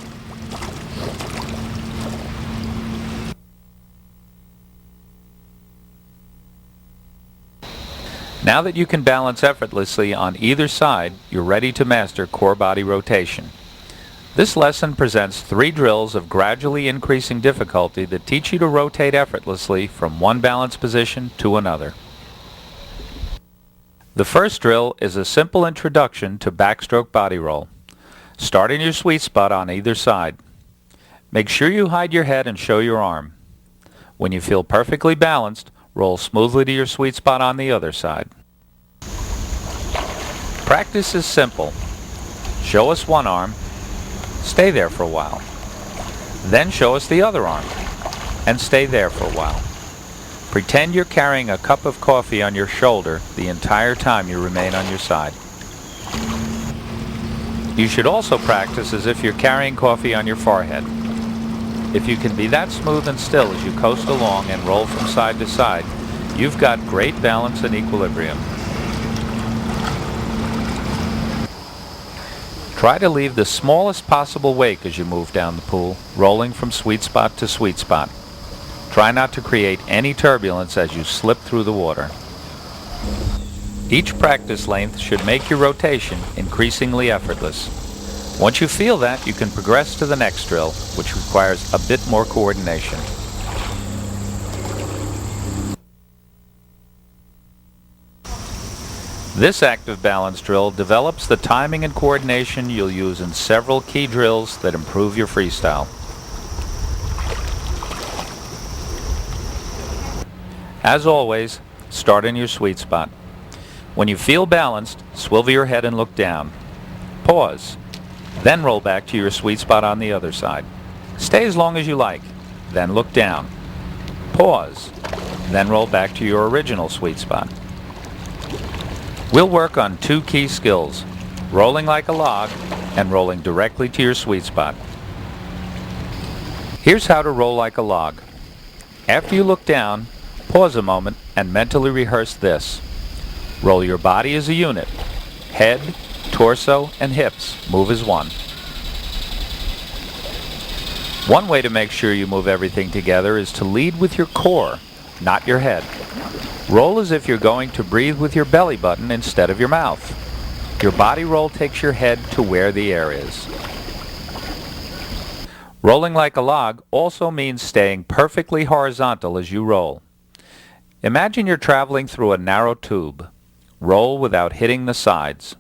Now that you can balance effortlessly on either side, you're ready to master core body rotation. This lesson presents 3 drills of gradually increasing difficulty that teach you to rotate effortlessly from one balance position to another. The first drill is a simple introduction to backstroke body roll. Start in your sweet spot on either side. Make sure you hide your head and show your arm. When you feel perfectly balanced, roll smoothly to your sweet spot on the other side. Practice is simple. Show us one arm, stay there for a while. Then show us the other arm, and stay there for a while. Pretend you're carrying a cup of coffee on your shoulder the entire time you remain on your side. You should also practice as if you're carrying coffee on your forehead. If you can be that smooth and still as you coast along and roll from side to side, you've got great balance and equilibrium. Try to leave the smallest possible wake as you move down the pool, rolling from sweet spot to sweet spot. Try not to create any turbulence as you slip through the water. Each practice length should make your rotation increasingly effortless. Once you feel that, you can progress to the next drill, which requires a bit more coordination. This active balance drill develops the timing and coordination you'll use in several key drills that improve your freestyle. As always, start in your sweet spot. When you feel balanced, swivel your head and look down. Pause. Then roll back to your sweet spot on the other side. Stay as long as you like. Then look down. Pause. Then roll back to your original sweet spot. We'll work on 2 key skills, rolling like a log and rolling directly to your sweet spot. Here's how to roll like a log. After you look down, pause a moment and mentally rehearse this. Roll your body as a unit. Head, torso, and hips move as one. One way to make sure you move everything together is to lead with your core, not your head. Roll as if you're going to breathe with your belly button instead of your mouth. Your body roll takes your head to where the air is. Rolling like a log also means staying perfectly horizontal as you roll. Imagine you're traveling through a narrow tube. Roll without hitting the sides.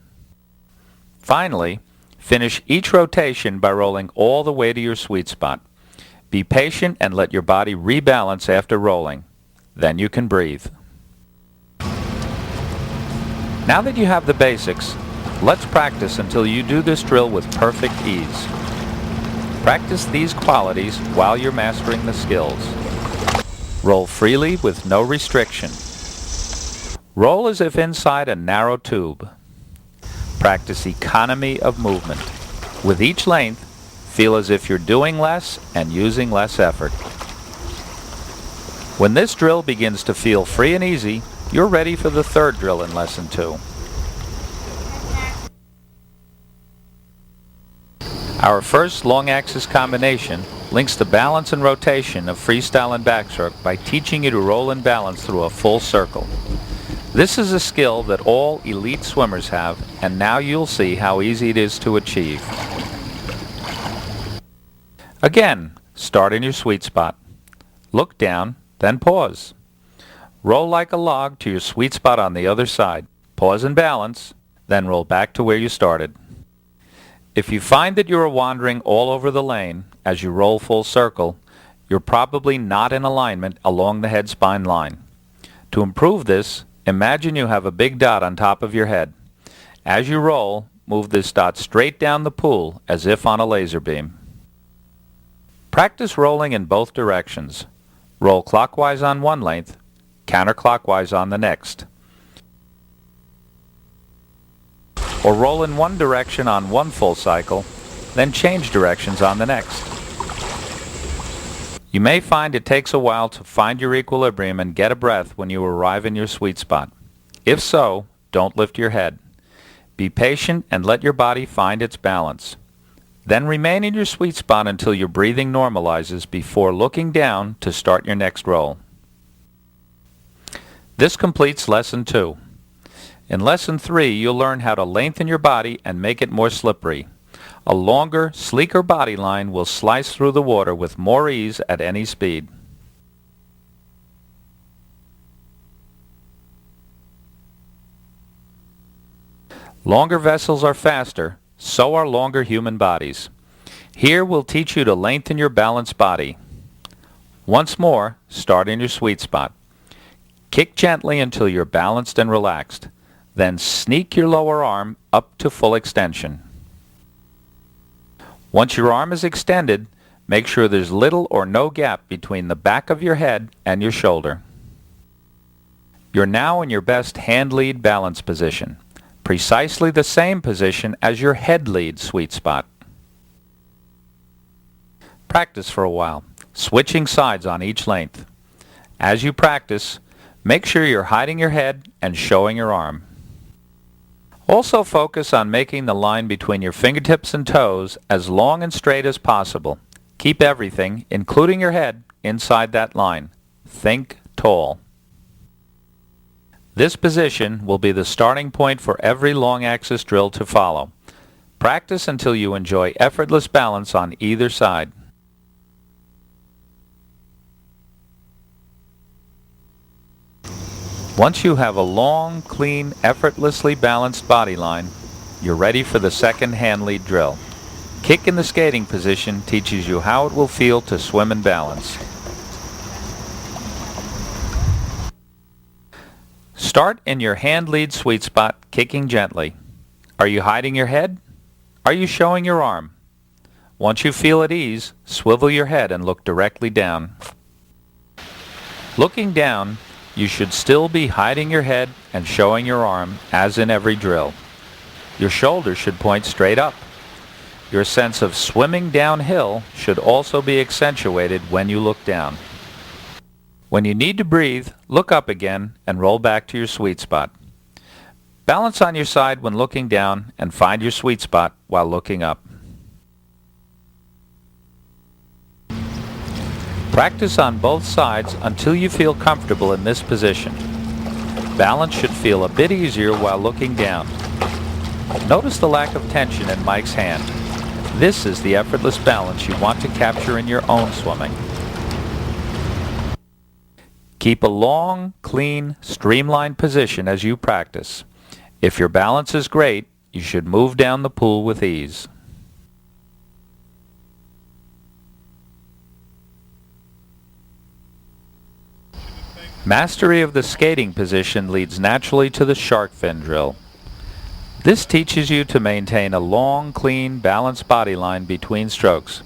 Finally, finish each rotation by rolling all the way to your sweet spot. Be patient and let your body rebalance after rolling. Then you can breathe. Now that you have the basics, let's practice until you do this drill with perfect ease. Practice these qualities while you're mastering the skills. Roll freely with no restriction. Roll as if inside a narrow tube. Practice economy of movement. With each length, feel as if you're doing less and using less effort. When this drill begins to feel free and easy, you're ready for the 3rd drill in Lesson 2. Our first long axis combination links the balance and rotation of freestyle and backstroke by teaching you to roll and balance through a full circle. This is a skill that all elite swimmers have, and now you'll see how easy it is to achieve. Again, start in your sweet spot. Look down, then pause. Roll like a log to your sweet spot on the other side. Pause and balance, then roll back to where you started. If you find that you are wandering all over the lane as you roll full circle, you're probably not in alignment along the head spine line. To improve this, imagine you have a big dot on top of your head. As you roll, move this dot straight down the pool as if on a laser beam. Practice rolling in both directions. Roll clockwise on one length, counterclockwise on the next. Or roll in one direction on one full cycle, then change directions on the next. You may find it takes a while to find your equilibrium and get a breath when you arrive in your sweet spot. If so, don't lift your head. Be patient and let your body find its balance. Then remain in your sweet spot until your breathing normalizes before looking down to start your next roll. This completes Lesson 2. In Lesson 3, you'll learn how to lengthen your body and make it more slippery. A longer, sleeker body line will slice through the water with more ease at any speed. Longer vessels are faster, so are longer human bodies. Here we'll teach you to lengthen your balanced body. Once more, start in your sweet spot. Kick gently until you're balanced and relaxed. Then sneak your lower arm up to full extension. Once your arm is extended, make sure there's little or no gap between the back of your head and your shoulder. You're now in your best hand lead balance position, precisely the same position as your head lead sweet spot. Practice for a while, switching sides on each length. As you practice, make sure you're hiding your head and showing your arm. Also focus on making the line between your fingertips and toes as long and straight as possible. Keep everything, including your head, inside that line. Think tall. This position will be the starting point for every long axis drill to follow. Practice until you enjoy effortless balance on either side. Once you have a long, clean, effortlessly balanced body line, you're ready for the second hand lead drill. Kick in the skating position teaches you how it will feel to swim and balance. Start in your hand lead sweet spot, kicking gently. Are you hiding your head? Are you showing your arm? Once you feel at ease, swivel your head and look directly down. Looking down, you should still be hiding your head and showing your arm, as in every drill. Your shoulders should point straight up. Your sense of swimming downhill should also be accentuated when you look down. When you need to breathe, look up again and roll back to your sweet spot. Balance on your side when looking down and find your sweet spot while looking up. Practice on both sides until you feel comfortable in this position. Balance should feel a bit easier while looking down. Notice the lack of tension in Mike's hand. This is the effortless balance you want to capture in your own swimming. Keep a long, clean, streamlined position as you practice. If your balance is great, you should move down the pool with ease. Mastery of the skating position leads naturally to the shark fin drill. This teaches you to maintain a long, clean, balanced body line between strokes.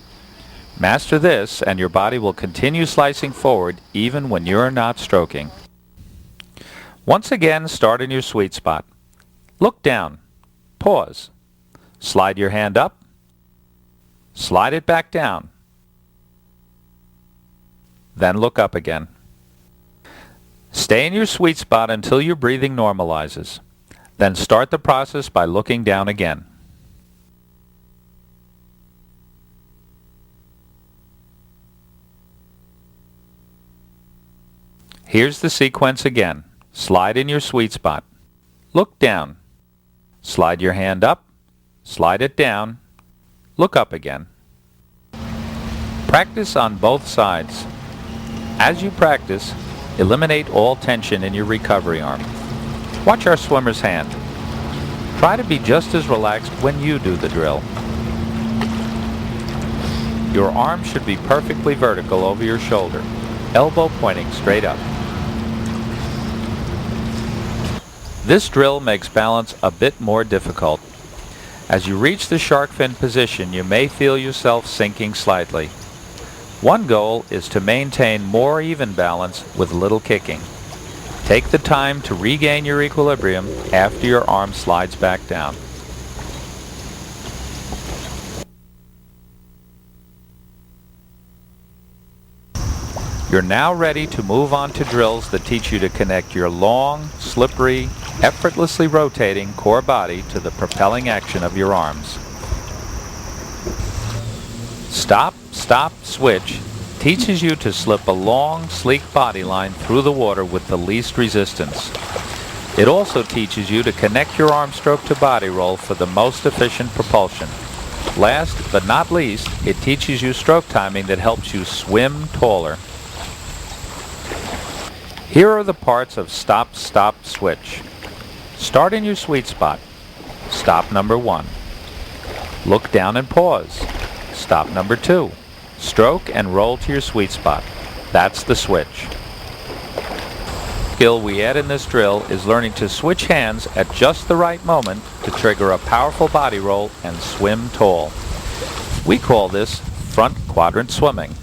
Master this and your body will continue slicing forward even when you're not stroking. Once again, start in your sweet spot. Look down. Pause. Slide your hand up. Slide it back down. Then look up again. Stay in your sweet spot until your breathing normalizes. Then start the process by looking down again. Here's the sequence again. Slide in your sweet spot. Look down. Slide your hand up. Slide it down. Look up again. Practice on both sides. As you practice, eliminate all tension in your recovery arm. Watch our swimmer's hand. Try to be just as relaxed when you do the drill. Your arm should be perfectly vertical over your shoulder, elbow pointing straight up. This drill makes balance a bit more difficult. As you reach the shark fin position, you may feel yourself sinking slightly. One goal is to maintain more even balance with little kicking. Take the time to regain your equilibrium after your arm slides back down. You're now ready to move on to drills that teach you to connect your long, slippery, effortlessly rotating core body to the propelling action of your arms. Stop, stop, switch teaches you to slip a long, sleek body line through the water with the least resistance. It also teaches you to connect your arm stroke to body roll for the most efficient propulsion. Last but not least, it teaches you stroke timing that helps you swim taller. Here are the parts of stop, stop, switch. Start in your sweet spot. Stop number 1. Look down and pause. Stop number 2. Stroke and roll to your sweet spot. That's the switch. The skill we add in this drill is learning to switch hands at just the right moment to trigger a powerful body roll and swim tall. We call this front quadrant swimming.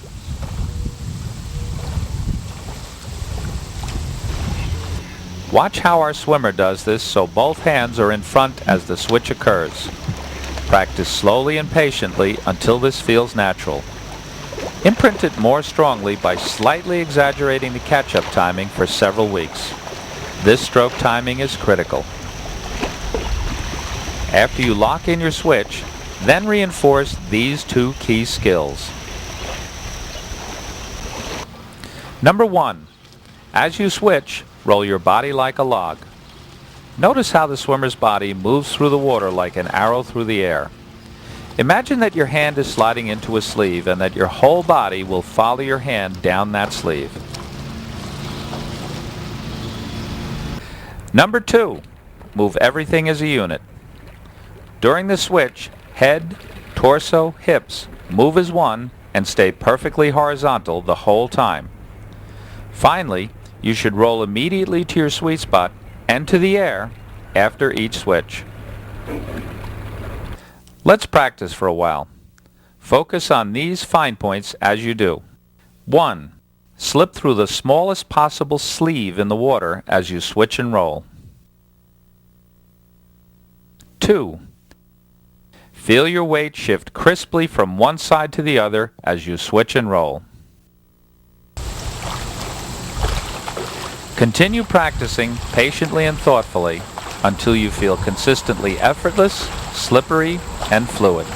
Watch how our swimmer does this so both hands are in front as the switch occurs. Practice slowly and patiently until this feels natural. Imprint it more strongly by slightly exaggerating the catch-up timing for several weeks. This stroke timing is critical. After you lock in your switch, then reinforce these 2 key skills. Number 1. As you switch, roll your body like a log. Notice how the swimmer's body moves through the water like an arrow through the air. Imagine that your hand is sliding into a sleeve and that your whole body will follow your hand down that sleeve. Number 2, move everything as a unit. During the switch, head, torso, hips move as one and stay perfectly horizontal the whole time. Finally, you should roll immediately to your sweet spot and to the air after each switch. Let's practice for a while. Focus on these fine points as you do. 1. Slip through the smallest possible sleeve in the water as you switch and roll. 2. Feel your weight shift crisply from one side to the other as you switch and roll. Continue practicing patiently and thoughtfully until you feel consistently effortless, slippery, and fluid.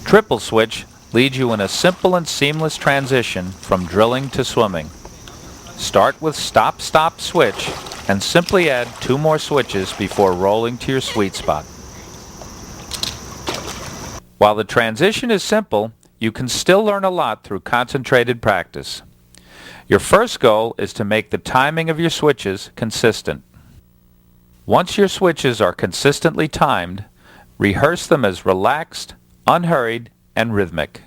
Triple switch leads you in a simple and seamless transition from drilling to swimming. Start with stop, stop, switch, and simply add 2 more switches before rolling to your sweet spot. While the transition is simple, you can still learn a lot through concentrated practice. Your first goal is to make the timing of your switches consistent. Once your switches are consistently timed, rehearse them as relaxed, unhurried, and rhythmic.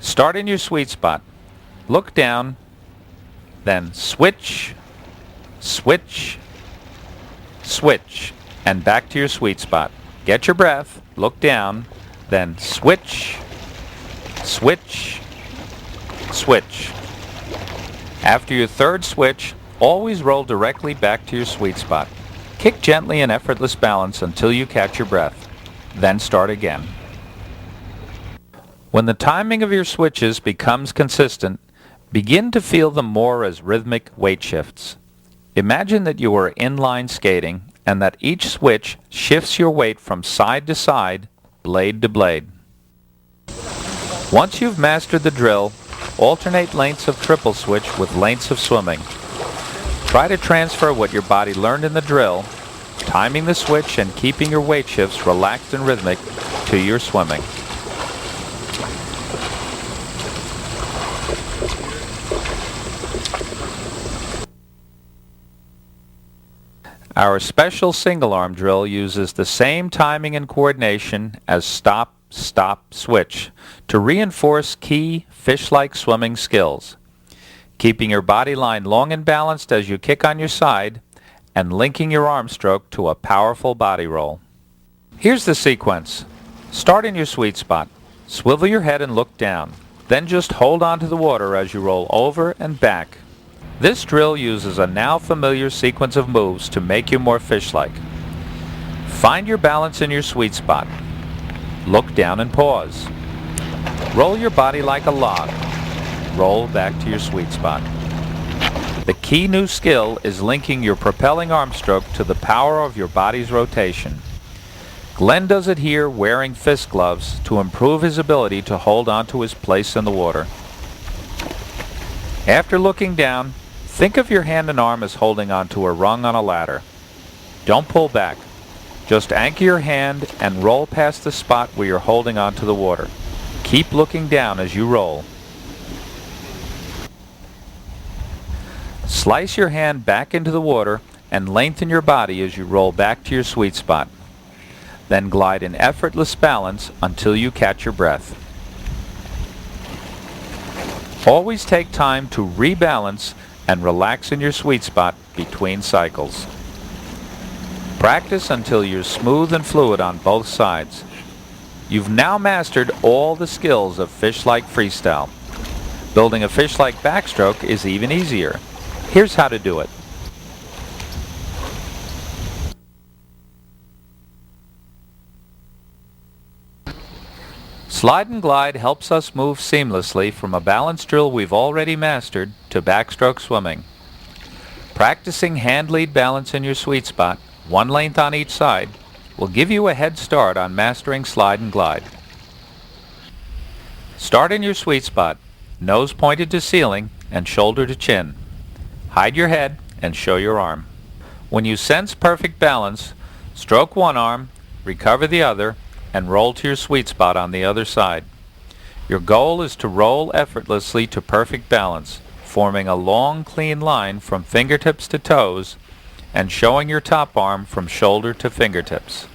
Start in your sweet spot. Look down, then switch, switch, switch, and back to your sweet spot. Get your breath, look down, then switch, switch, switch. After your third switch, always roll directly back to your sweet spot. Kick gently in effortless balance until you catch your breath. Then start again. When the timing of your switches becomes consistent, begin to feel them more as rhythmic weight shifts. Imagine that you are inline skating and that each switch shifts your weight from side to side, blade to blade. Once you've mastered the drill, alternate lengths of triple switch with lengths of swimming. Try to transfer what your body learned in the drill, timing the switch and keeping your weight shifts relaxed and rhythmic, to your swimming. Our special single arm drill uses the same timing and coordination as stop, stop, switch to reinforce key fish-like swimming skills, keeping your body line long and balanced as you kick on your side and linking your arm stroke to a powerful body roll. Here's the sequence. Start in your sweet spot. Swivel your head and look down. Then just hold on to the water as you roll over and back. This drill uses a now familiar sequence of moves to make you more fish-like. Find your balance in your sweet spot. Look down and pause. Roll your body like a log. Roll back to your sweet spot. The key new skill is linking your propelling arm stroke to the power of your body's rotation. Glenn does it here wearing fist gloves to improve his ability to hold on to his place in the water. After looking down, think of your hand and arm as holding onto a rung on a ladder. Don't pull back. Just anchor your hand and roll past the spot where you're holding onto the water. Keep looking down as you roll. Slice your hand back into the water and lengthen your body as you roll back to your sweet spot. Then glide in effortless balance until you catch your breath. Always take time to rebalance and relax in your sweet spot between cycles. Practice until you're smooth and fluid on both sides. You've now mastered all the skills of fish-like freestyle. Building a fish-like backstroke is even easier. Here's how to do it. Slide and glide helps us move seamlessly from a balance drill we've already mastered to backstroke swimming. Practicing hand lead balance in your sweet spot, one length on each side, will give you a head start on mastering slide and glide. Start in your sweet spot, nose pointed to ceiling and shoulder to chin. Hide your head and show your arm. When you sense perfect balance, stroke one arm, recover the other, and roll to your sweet spot on the other side. Your goal is to roll effortlessly to perfect balance, forming a long, clean line from fingertips to toes and showing your top arm from shoulder to fingertips.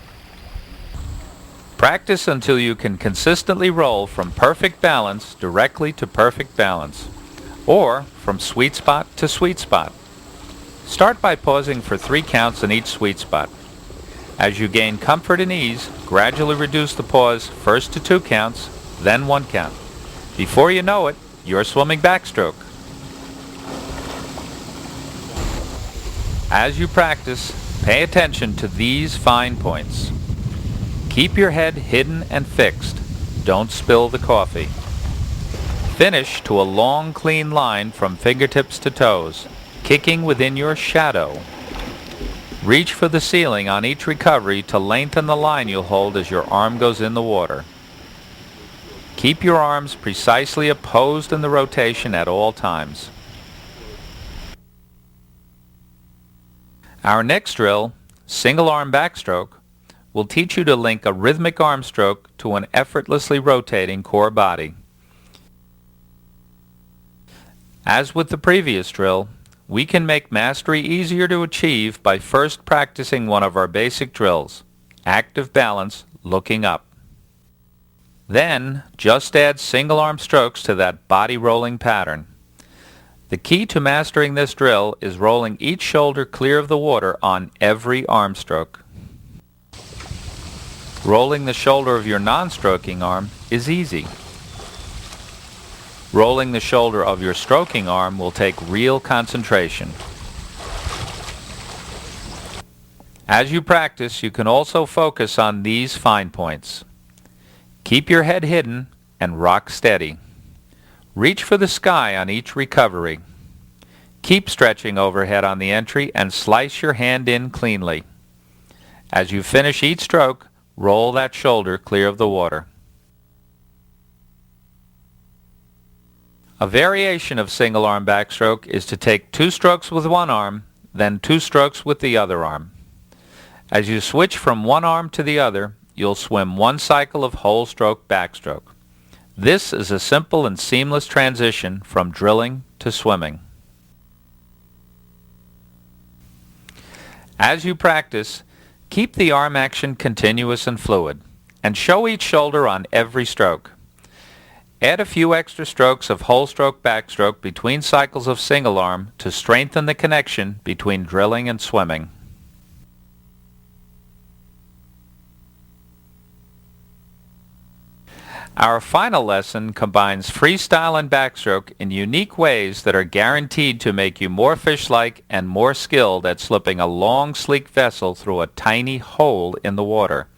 Practice until you can consistently roll from perfect balance directly to perfect balance, or from sweet spot to sweet spot. Start by pausing for 3 counts in each sweet spot. As you gain comfort and ease, gradually reduce the pause first to 2 counts, then 1 count. Before you know it, you're swimming backstroke. As you practice, pay attention to these fine points. Keep your head hidden and fixed. Don't spill the coffee. Finish to a long, clean line from fingertips to toes, kicking within your shadow. Reach for the ceiling on each recovery to lengthen the line you'll hold as your arm goes in the water. Keep your arms precisely opposed in the rotation at all times. Our next drill, single arm backstroke, will teach you to link a rhythmic arm stroke to an effortlessly rotating core body. As with the previous drill, we can make mastery easier to achieve by first practicing one of our basic drills, active balance, looking up. Then, just add single arm strokes to that body rolling pattern. The key to mastering this drill is rolling each shoulder clear of the water on every arm stroke. Rolling the shoulder of your non-stroking arm is easy. Rolling the shoulder of your stroking arm will take real concentration. As you practice, you can also focus on these fine points. Keep your head hidden and rock steady. Reach for the sky on each recovery. Keep stretching overhead on the entry and slice your hand in cleanly. As you finish each stroke, roll that shoulder clear of the water. A variation of single arm backstroke is to take 2 strokes with one arm, then 2 strokes with the other arm. As you switch from one arm to the other, you'll swim 1 cycle of whole stroke backstroke. This is a simple and seamless transition from drilling to swimming. As you practice, keep the arm action continuous and fluid, and show each shoulder on every stroke. Add a few extra strokes of whole stroke backstroke between cycles of single arm to strengthen the connection between drilling and swimming. Our final lesson combines freestyle and backstroke in unique ways that are guaranteed to make you more fish-like and more skilled at slipping a long, sleek vessel through a tiny hole in the water.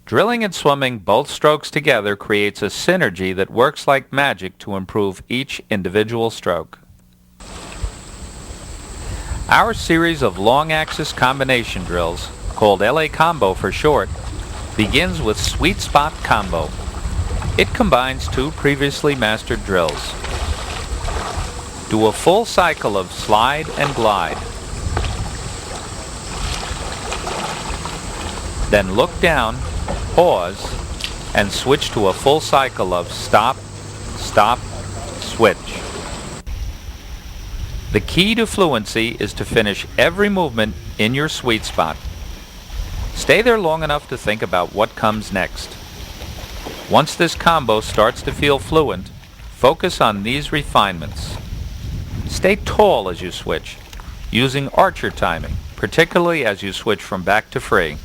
Drilling and swimming both strokes together creates a synergy that works like magic to improve each individual stroke. Our series of long axis combination drills, called LA Combo for short, begins with Sweet Spot Combo. It combines 2 previously mastered drills. Do a full cycle of slide and glide. Then look down, pause, and switch to a full cycle of stop, stop, switch. The key to fluency is to finish every movement in your sweet spot. Stay there long enough to think about what comes next. Once this combo starts to feel fluent, focus on these refinements. Stay tall as you switch, using archer timing, particularly as you switch from back to free.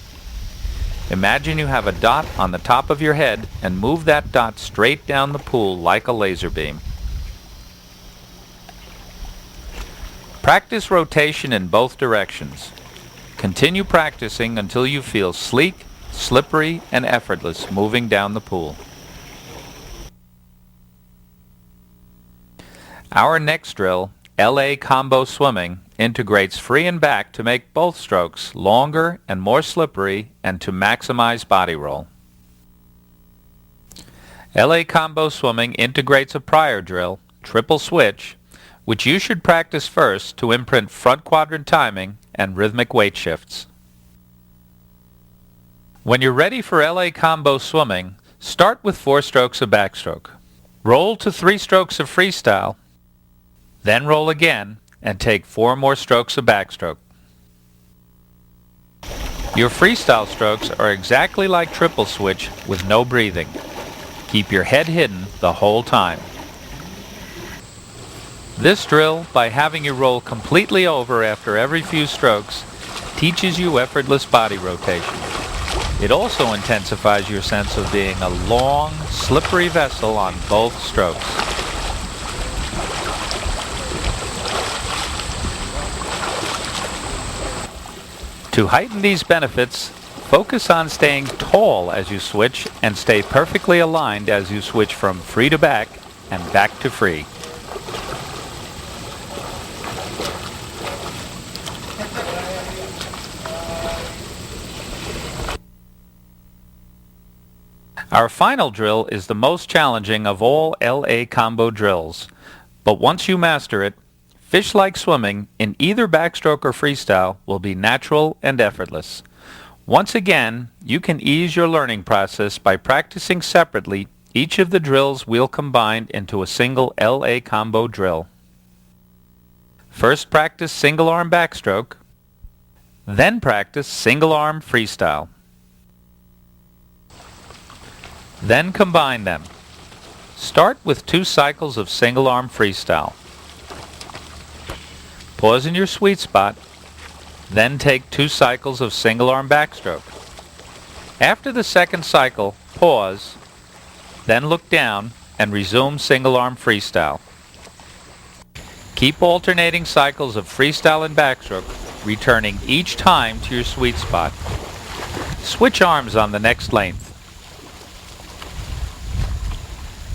Imagine you have a dot on the top of your head and move that dot straight down the pool like a laser beam. Practice rotation in both directions. Continue practicing until you feel sleek, slippery, and effortless moving down the pool. Our next drill, LA Combo Swimming, integrates free and back to make both strokes longer and more slippery and to maximize body roll. LA Combo Swimming integrates a prior drill, triple switch, which you should practice first to imprint front quadrant timing and rhythmic weight shifts. When you're ready for LA Combo Swimming, start with 4 strokes of backstroke. Roll to 3 strokes of freestyle, then roll again and take 4 more strokes of backstroke. Your freestyle strokes are exactly like triple switch with no breathing. Keep your head hidden the whole time. This drill, by having you roll completely over after every few strokes, teaches you effortless body rotation. It also intensifies your sense of being a long, slippery vessel on both strokes. To heighten these benefits, focus on staying tall as you switch and stay perfectly aligned as you switch from free to back and back to free. Our final drill is the most challenging of all LA Combo drills, but once you master it, fish-like swimming in either backstroke or freestyle will be natural and effortless. Once again, you can ease your learning process by practicing separately each of the drills we'll combine into a single LA Combo drill. First practice single arm backstroke, then practice single arm freestyle. Then combine them. Start with 2 cycles of single arm freestyle. Pause in your sweet spot, then take 2 cycles of single arm backstroke. After the second cycle, pause, then look down and resume single arm freestyle. Keep alternating cycles of freestyle and backstroke, returning each time to your sweet spot. Switch arms on the next length.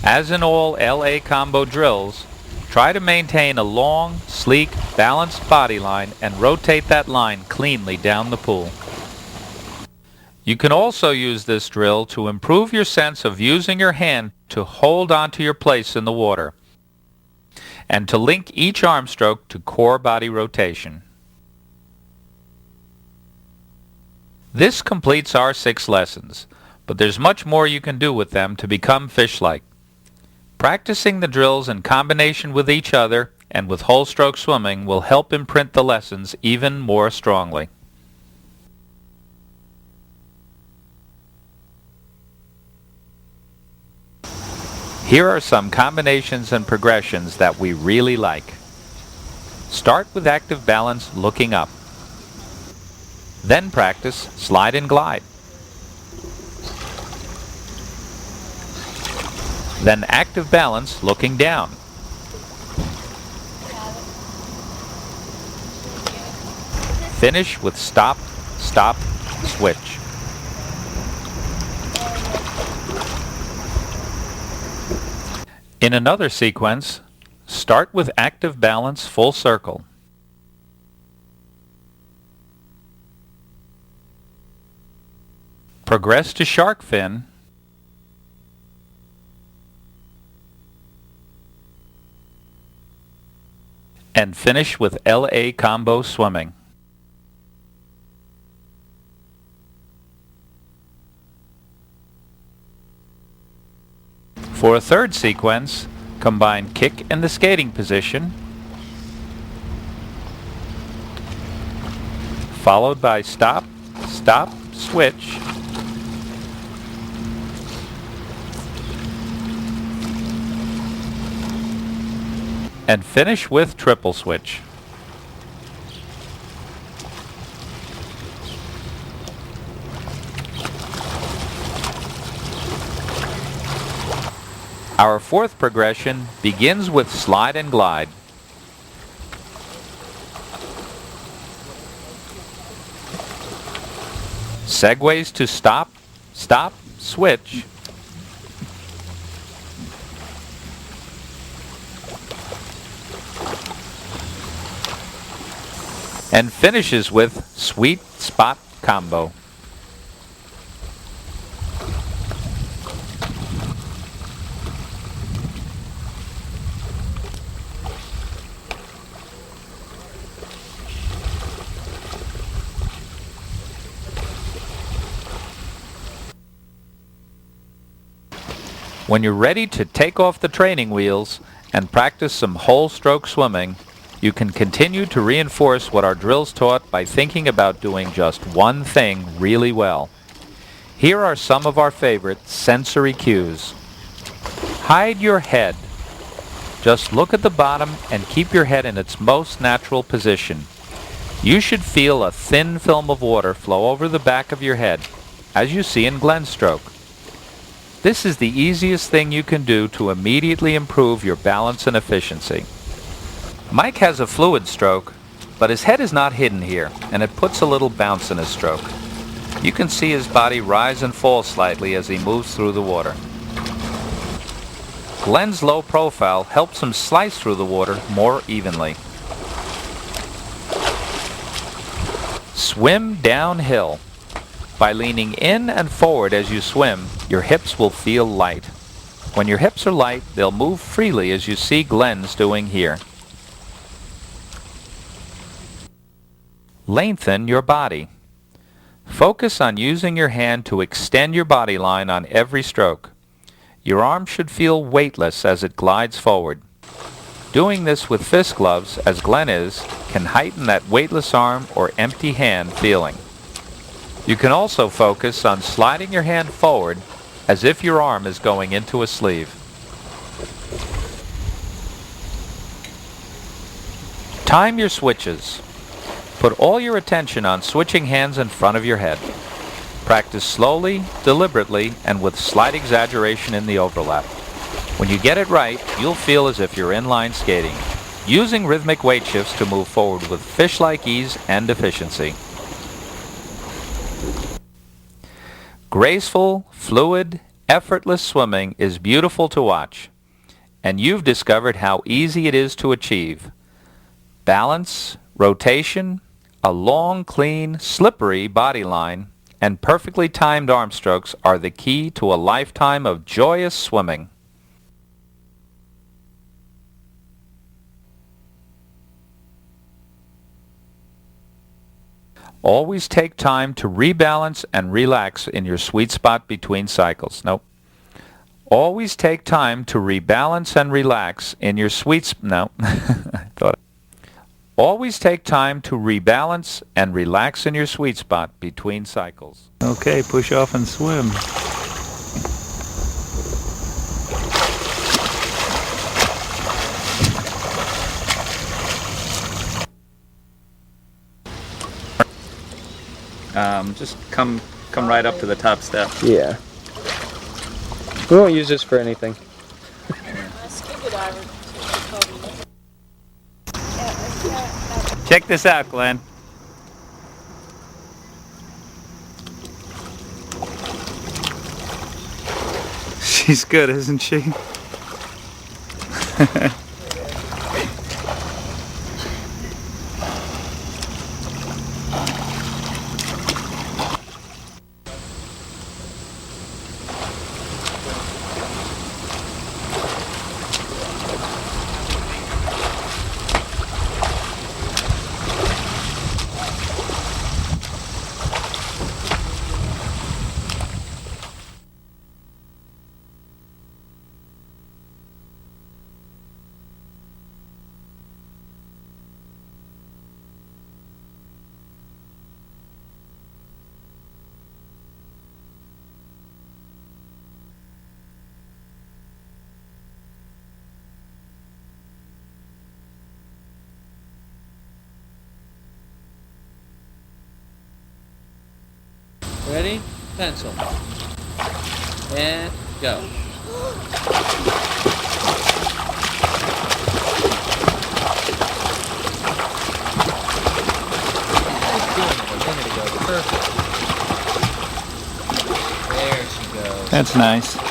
As in all LA Combo drills, try to maintain a long, sleek, balanced body line and rotate that line cleanly down the pool. You can also use this drill to improve your sense of using your hand to hold onto your place in the water. and to link each arm stroke to core body rotation. This completes our 6 lessons, but there's much more you can do with them to become fish-like. Practicing the drills in combination with each other and with whole stroke swimming will help imprint the lessons even more strongly. Here are some combinations and progressions that we really like. Start with active balance looking up. Then practice slide and glide. Then active balance looking down. Finish with stop, stop, switch. In another sequence, start with active balance full circle. Progress to shark fin. And finish with LA combo swimming. For a third sequence, combine kick in the skating position, followed by stop, stop, switch, and finish with triple switch. Our fourth progression begins with slide and glide. Segues to stop, stop, switch, and finishes with sweet spot combo. When you're ready to take off the training wheels and practice some whole stroke swimming, you can continue to reinforce what our drills taught by thinking about doing just one thing really well. Here are some of our favorite sensory cues. Hide your head. Just look at the bottom and keep your head in its most natural position. You should feel a thin film of water flow over the back of your head, as you see in Glenn's stroke. This is the easiest thing you can do to immediately improve your balance and efficiency. Mike has a fluid stroke, but his head is not hidden here, and it puts a little bounce in his stroke. You can see his body rise and fall slightly as he moves through the water. Glenn's low profile helps him slice through the water more evenly. Swim downhill. By leaning in and forward as you swim, your hips will feel light. When your hips are light, they'll move freely as you see Glenn's doing here. Lengthen your body. Focus on using your hand to extend your body line on every stroke. Your arm should feel weightless as it glides forward. Doing this with fist gloves, as Glenn is, can heighten that weightless arm or empty hand feeling. You can also focus on sliding your hand forward as if your arm is going into a sleeve. Time your switches. Put all your attention on switching hands in front of your head. Practice slowly, deliberately, and with slight exaggeration in the overlap. When you get it right, you'll feel as if you're inline skating, using rhythmic weight shifts to move forward with fish-like ease and efficiency. Graceful, fluid, effortless swimming is beautiful to watch, and you've discovered how easy it is to achieve. Balance, rotation, a long, clean, slippery body line, and perfectly timed arm strokes are the key to a lifetime of joyous swimming. Always take time to rebalance and relax in your sweet spot between cycles. Nope. Always take time to rebalance and relax in your Always take time to rebalance and relax in your sweet spot between cycles. Okay, push off and swim. Just come right up to the top step. Yeah. We won't use this for anything. Check this out, Glenn. She's good, isn't she? Ready? Pencil. And go. Perfect. There she goes. That's nice.